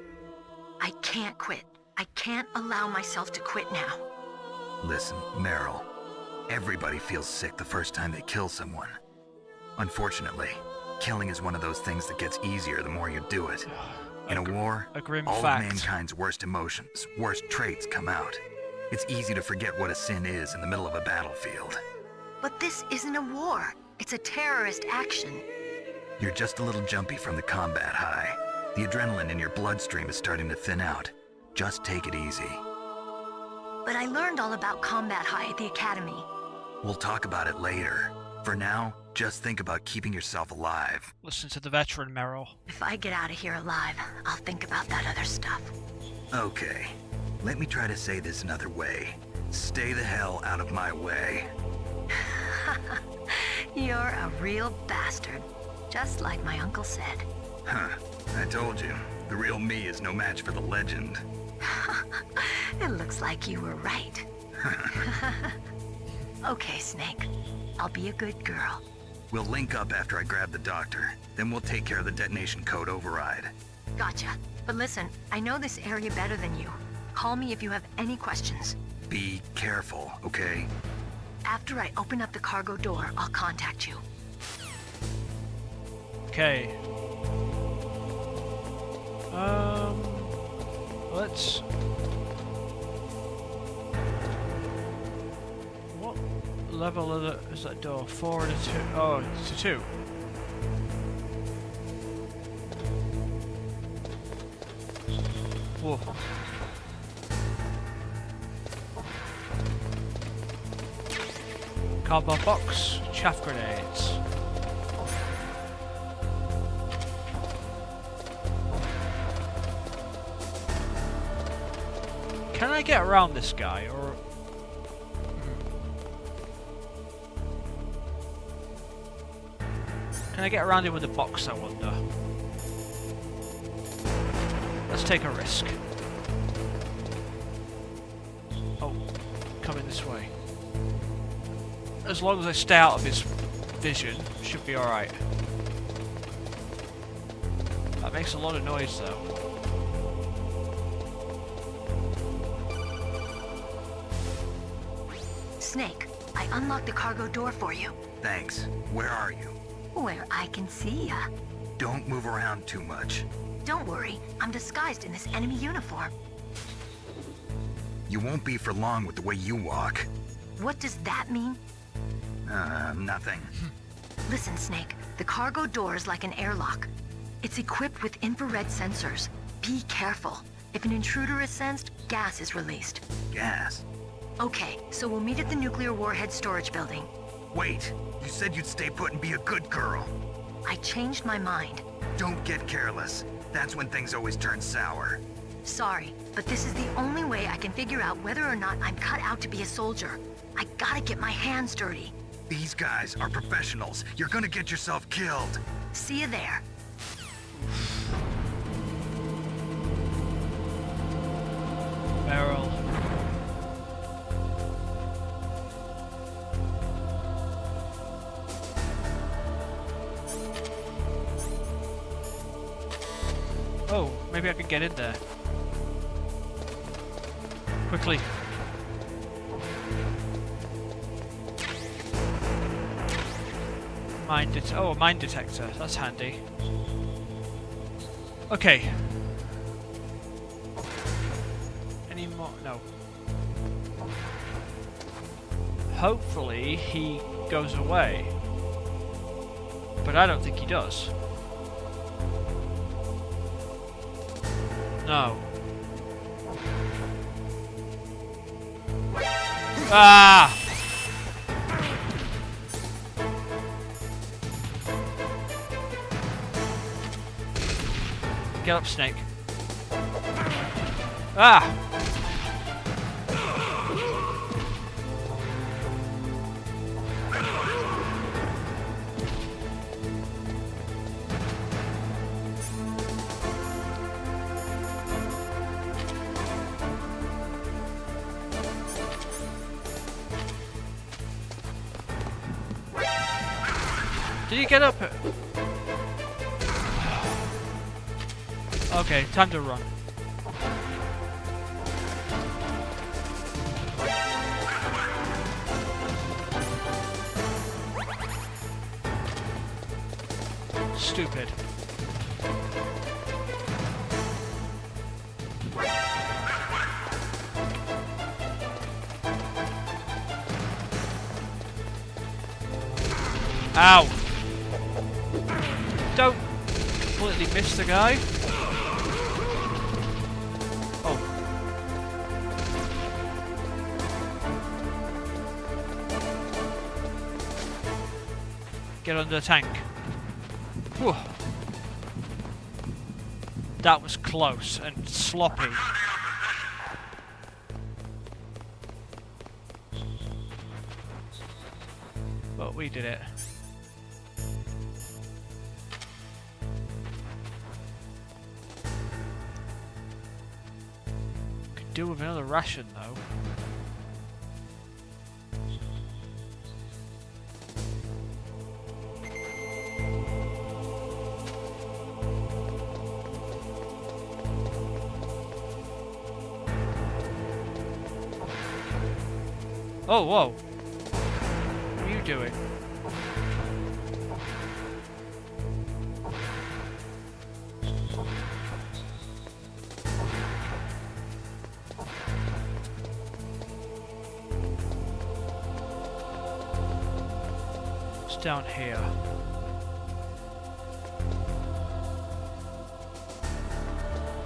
I can't quit. I can't allow myself to quit now. Listen, Meryl. Everybody feels sick the first time they kill someone. Unfortunately, killing is one of those things that gets easier the more you do it. In a war, all of mankind's worst emotions, worst traits come out. It's easy to forget what a sin is in the middle of a battlefield. But this isn't a war. It's a terrorist action. You're just a little jumpy from the combat high. The adrenaline in your bloodstream is starting to thin out. Just take it easy. But I learned all about combat high at the academy. We'll talk about it later. For now, just think about keeping yourself alive. Listen to the veteran, Meryl. If I get out of here alive, I'll think about that other stuff. Okay. Let me try to say this another way. Stay the hell out of my way. You're a real bastard. Just like my uncle said. Huh. I told you. The real me is no match for the legend. It looks like you were right. Okay, Snake. I'll be a good girl. We'll link up after I grab the doctor. Then we'll take care of the detonation code override. Gotcha. But listen, I know this area better than you. Call me if you have any questions. Be careful, okay? After I open up the cargo door, I'll contact you. Okay. Let's... What level is that door? 4 and a 2. Oh, it's a 2. Whoa. Cardboard box, chaff grenades. Can I get around this guy, or... Can I get around him with a box, I wonder? Let's take a risk. Oh, coming this way. As long as I stay out of his vision, should be alright. That makes a lot of noise though. Snake, I unlocked the cargo door for you. Thanks. Where are you? Where I can see ya. Don't move around too much. Don't worry, I'm disguised in this enemy uniform. You won't be for long with the way you walk. What does that mean? Nothing. Listen, Snake, the cargo door is like an airlock. It's equipped with infrared sensors. Be careful. If an intruder is sensed, gas is released. Gas? Okay, so we'll meet at the nuclear warhead storage building. Wait, you said you'd stay put and be a good girl. I changed my mind. Don't get careless. That's when things always turn sour. Sorry, but this is the only way I can figure out whether or not I'm cut out to be a soldier. I gotta get my hands dirty. These guys are professionals. You're gonna get yourself killed. See you there. Meryl. Oh, maybe I can get in there. Quickly. Oh, a mine detector. That's handy. Okay. Any more? No. Hopefully he goes away. But I don't think he does. No. Ah! Get up, Snake. Ah! Did you get up? Okay, time to run. Stupid. Ow! Don't completely miss the guy. Oh. Get under the tank. Whew. That was close and sloppy. But we did it. Could do with another ration though. Oh, whoa. What are you doing? What's down here?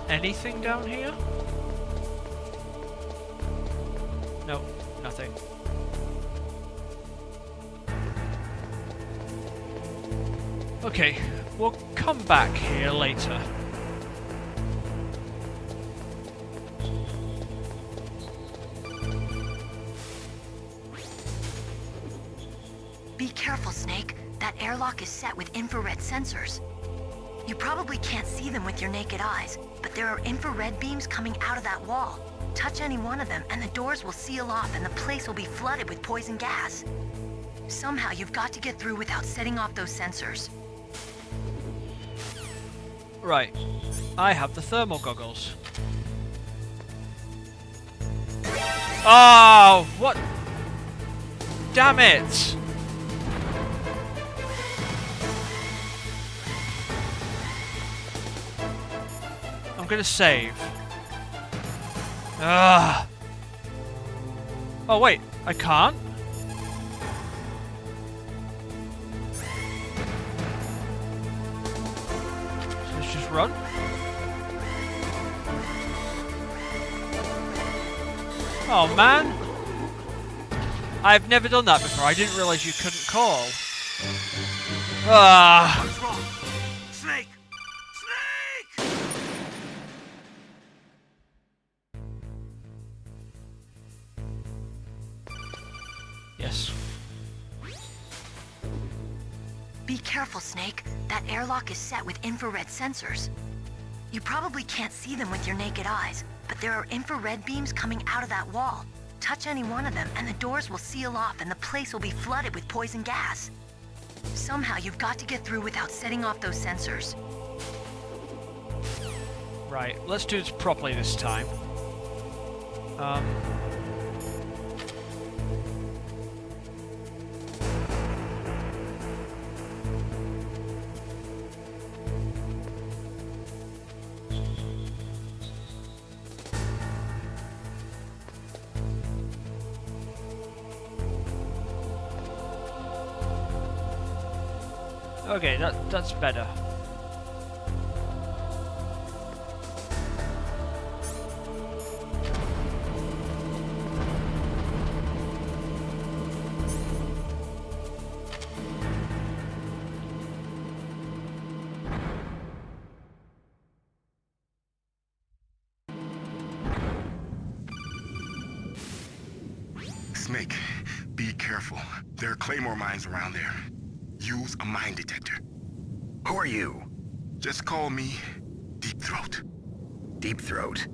Anything down here? No, nothing. Okay, we'll come back here later. Be careful, Snake. That airlock is set with infrared sensors. You probably can't see them with your naked eyes, but there are infrared beams coming out of that wall. Touch any one of them and the doors will seal off and the place will be flooded with poison gas. Somehow you've got to get through without setting off those sensors. Right. I have the thermal goggles. Oh, what? Damn it! I'm gonna save. Ugh. Oh wait, I can't? So let's just run. Oh man! I've never done that before. I didn't realise you couldn't call. Ah! What's wrong? Snake! Snake! Yes. Be careful, Snake. That airlock is set with infrared sensors. You probably can't see them with your naked eyes, but there are infrared beams coming out of that wall. Touch any one of them, and the doors will seal off, and the place will be flooded with poison gas. Somehow, you've got to get through without setting off those sensors. Right, let's do this properly this time. Okay, that's better. Snake, be careful. There are claymore mines around there. Use a mine detector. Who are you? Just call me Deep Throat. Deep Throat?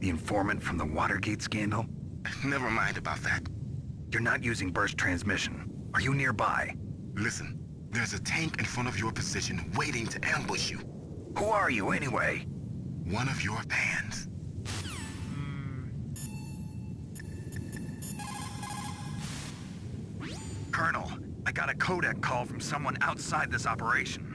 The informant from the Watergate scandal? Never mind about that. You're not using burst transmission. Are you nearby? Listen, there's a tank in front of your position waiting to ambush you. Who are you anyway? One of your fans. Colonel, I got a codec call from someone outside this operation.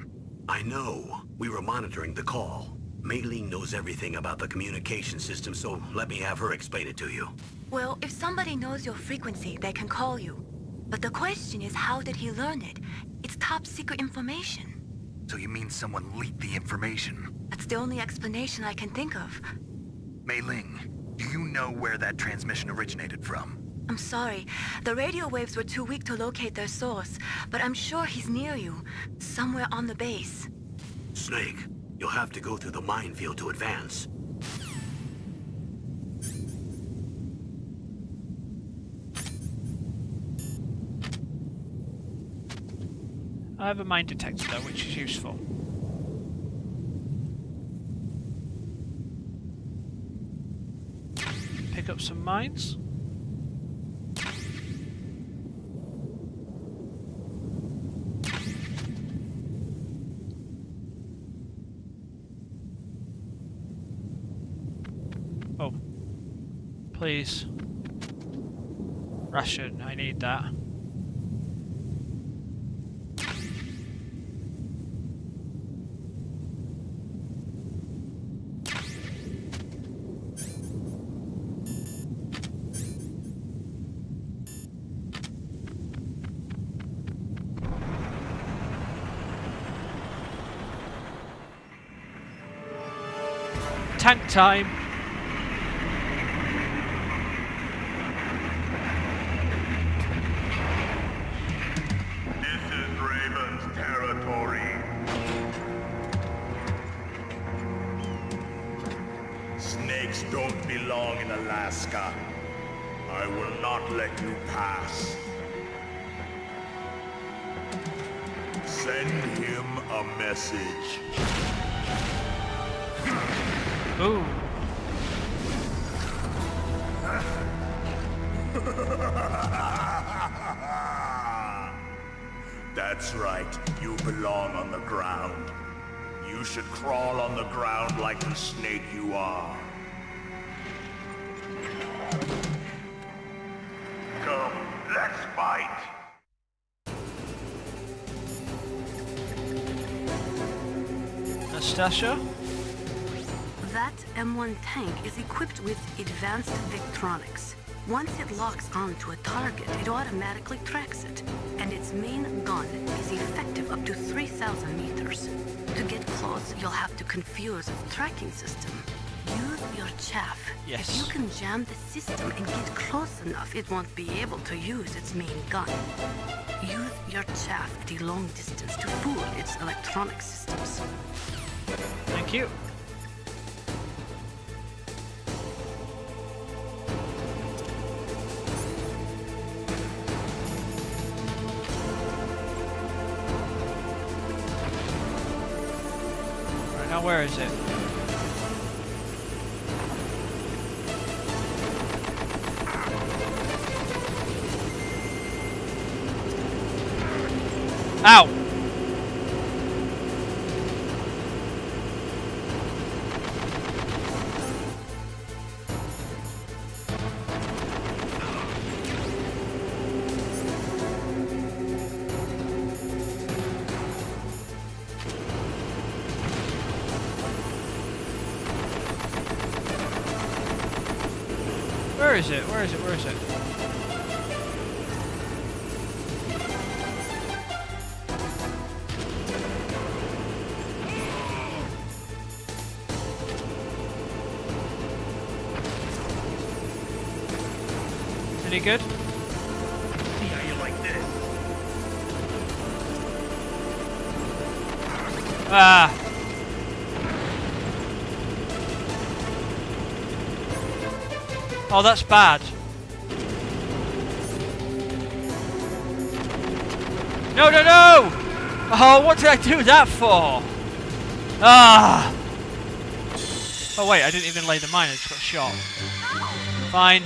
I know. We were monitoring the call. Mei Ling knows everything about the communication system, so let me have her explain it to you. Well, if somebody knows your frequency, they can call you. But the question is, how did he learn it? It's top secret information. So you mean someone leaked the information? That's the only explanation I can think of. Mei Ling, do you know where that transmission originated from? I'm sorry. The radio waves were too weak to locate their source, but I'm sure he's near you, somewhere on the base. Snake, you'll have to go through the minefield to advance. I have a mine detector though, which is useful. Pick up some mines. Oh, please. Ration, I need that. Tank time! This is Raven's territory. Snakes don't belong in Alaska. I will not let you pass. Send him a message. Ooh. That's right. You belong on the ground. You should crawl on the ground like the snake you are. Come, let's fight. fight. Nastasha? That M1 tank is equipped with advanced Victronics. Once it locks onto a target, it automatically tracks it. And its main gun is effective up to 3,000 meters. To get close, you'll have to confuse its tracking system. Use your chaff. Yes. If you can jam the system and get close enough, it won't be able to use its main gun. Use your chaff at a long distance to fool its electronic systems. Thank you. Right, now where is it? Ow! Where is it? Where is it? Where is it? Any good? See how you like this? Ah! Oh, that's bad. No, no, no! Oh, what did I do that for? Ah! Oh wait, I didn't even lay the mine, I just got shot. Fine.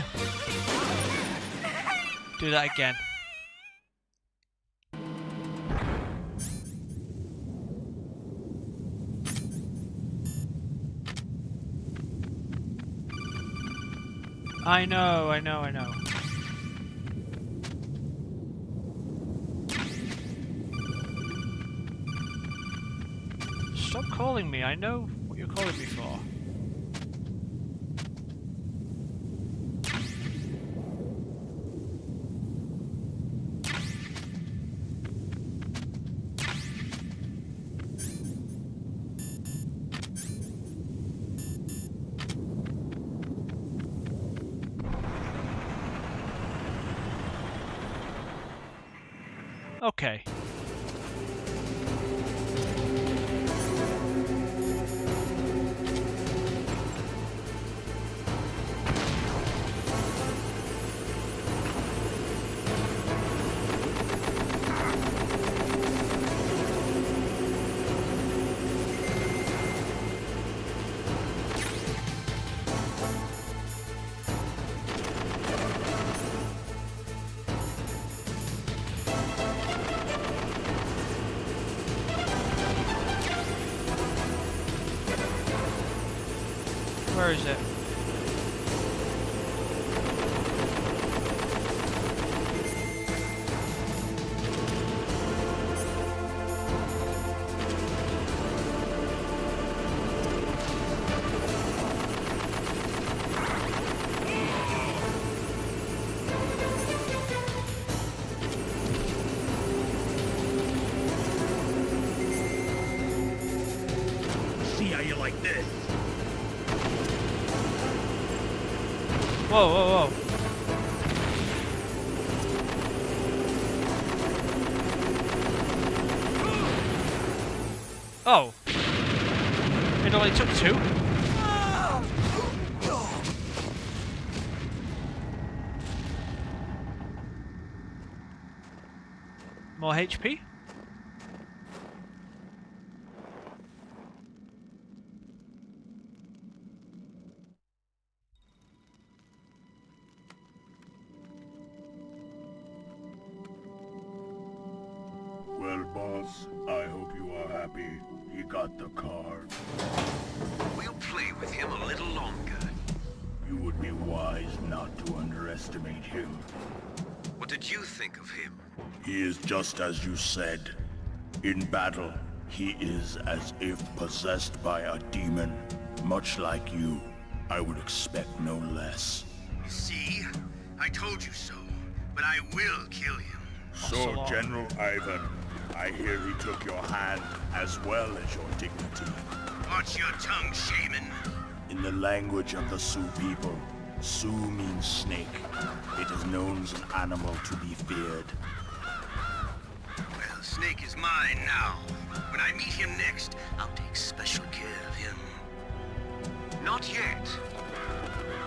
Do that again. I know, I know, I know. Stop calling me, I know what you're calling me for. Okay. Where is it? See how you like this? Whoa, whoa, whoa. Oh. It only took two? More HP? Well, boss, I hope you are happy. He got the card. We'll play with him a little longer. You would be wise not to underestimate him. What did you think? think of him? He is just as you said. In battle, he is as if possessed by a demon. Much like you, I would expect no less. See? I told you so. But I will kill him. So, General Ivan, I hear he took your hand as well as your dignity. Watch your tongue, shaman. In the language of the Sioux people, Sioux means snake. It is known as an animal to be feared. Well, Snake is mine now. When I meet him next, I'll take special care of him. Not yet.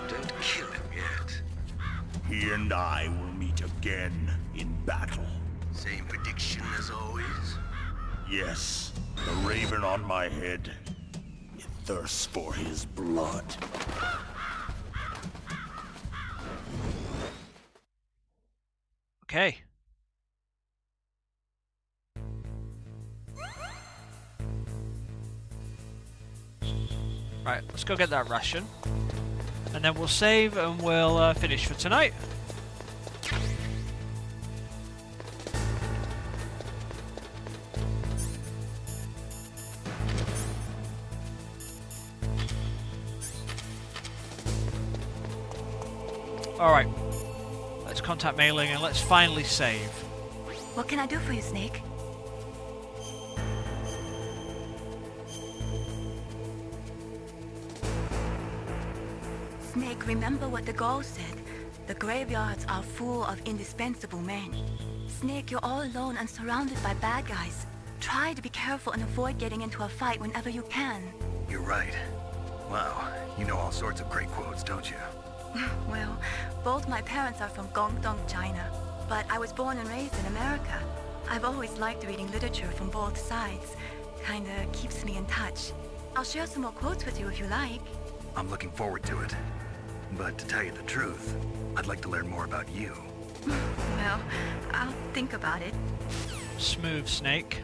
Don't kill him yet. He and I will meet again in battle. Same prediction as always? Yes, the raven on my head. It thirsts for his blood. Okay. Right, let's go get that ration. And then we'll save and we'll finish for tonight. Alright. Let's contact Mailing and let's finally save. What can I do for you, Snake? Snake, remember what the Gaul said. The graveyards are full of indispensable men. Snake, you're all alone and surrounded by bad guys. Try to be careful and avoid getting into a fight whenever you can. You're right. Wow, you know all sorts of great quotes, don't you? Well, both my parents are from Guangdong, China, but I was born and raised in America. I've always liked reading literature from both sides. Kinda keeps me in touch. I'll share some more quotes with you if you like. I'm looking forward to it. But to tell you the truth, I'd like to learn more about you. Well, I'll think about it. Smooth, Snake.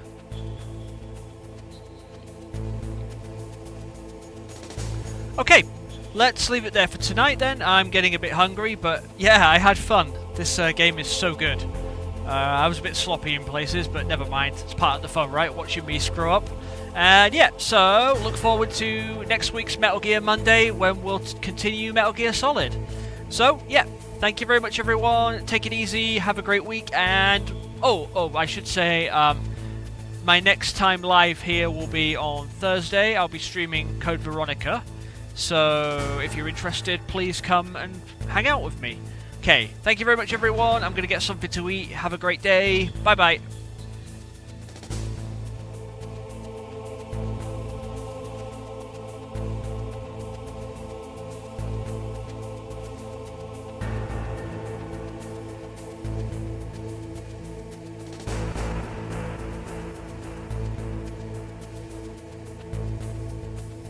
Okay, let's leave it there for tonight then. I'm getting a bit hungry, but yeah, I had fun. This game is so good. I was a bit sloppy in places, but never mind. It's part of the fun, right? Watching me screw up. And yeah, so look forward to next week's Metal Gear Monday when we'll continue Metal Gear Solid. So yeah, thank you very much everyone. Take it easy, have a great week, and I should say my next time live here will be on Thursday. I'll be streaming Code Veronica. So if you're interested, please come and hang out with me. Okay, thank you very much everyone. I'm going to get something to eat. Have a great day. Bye bye.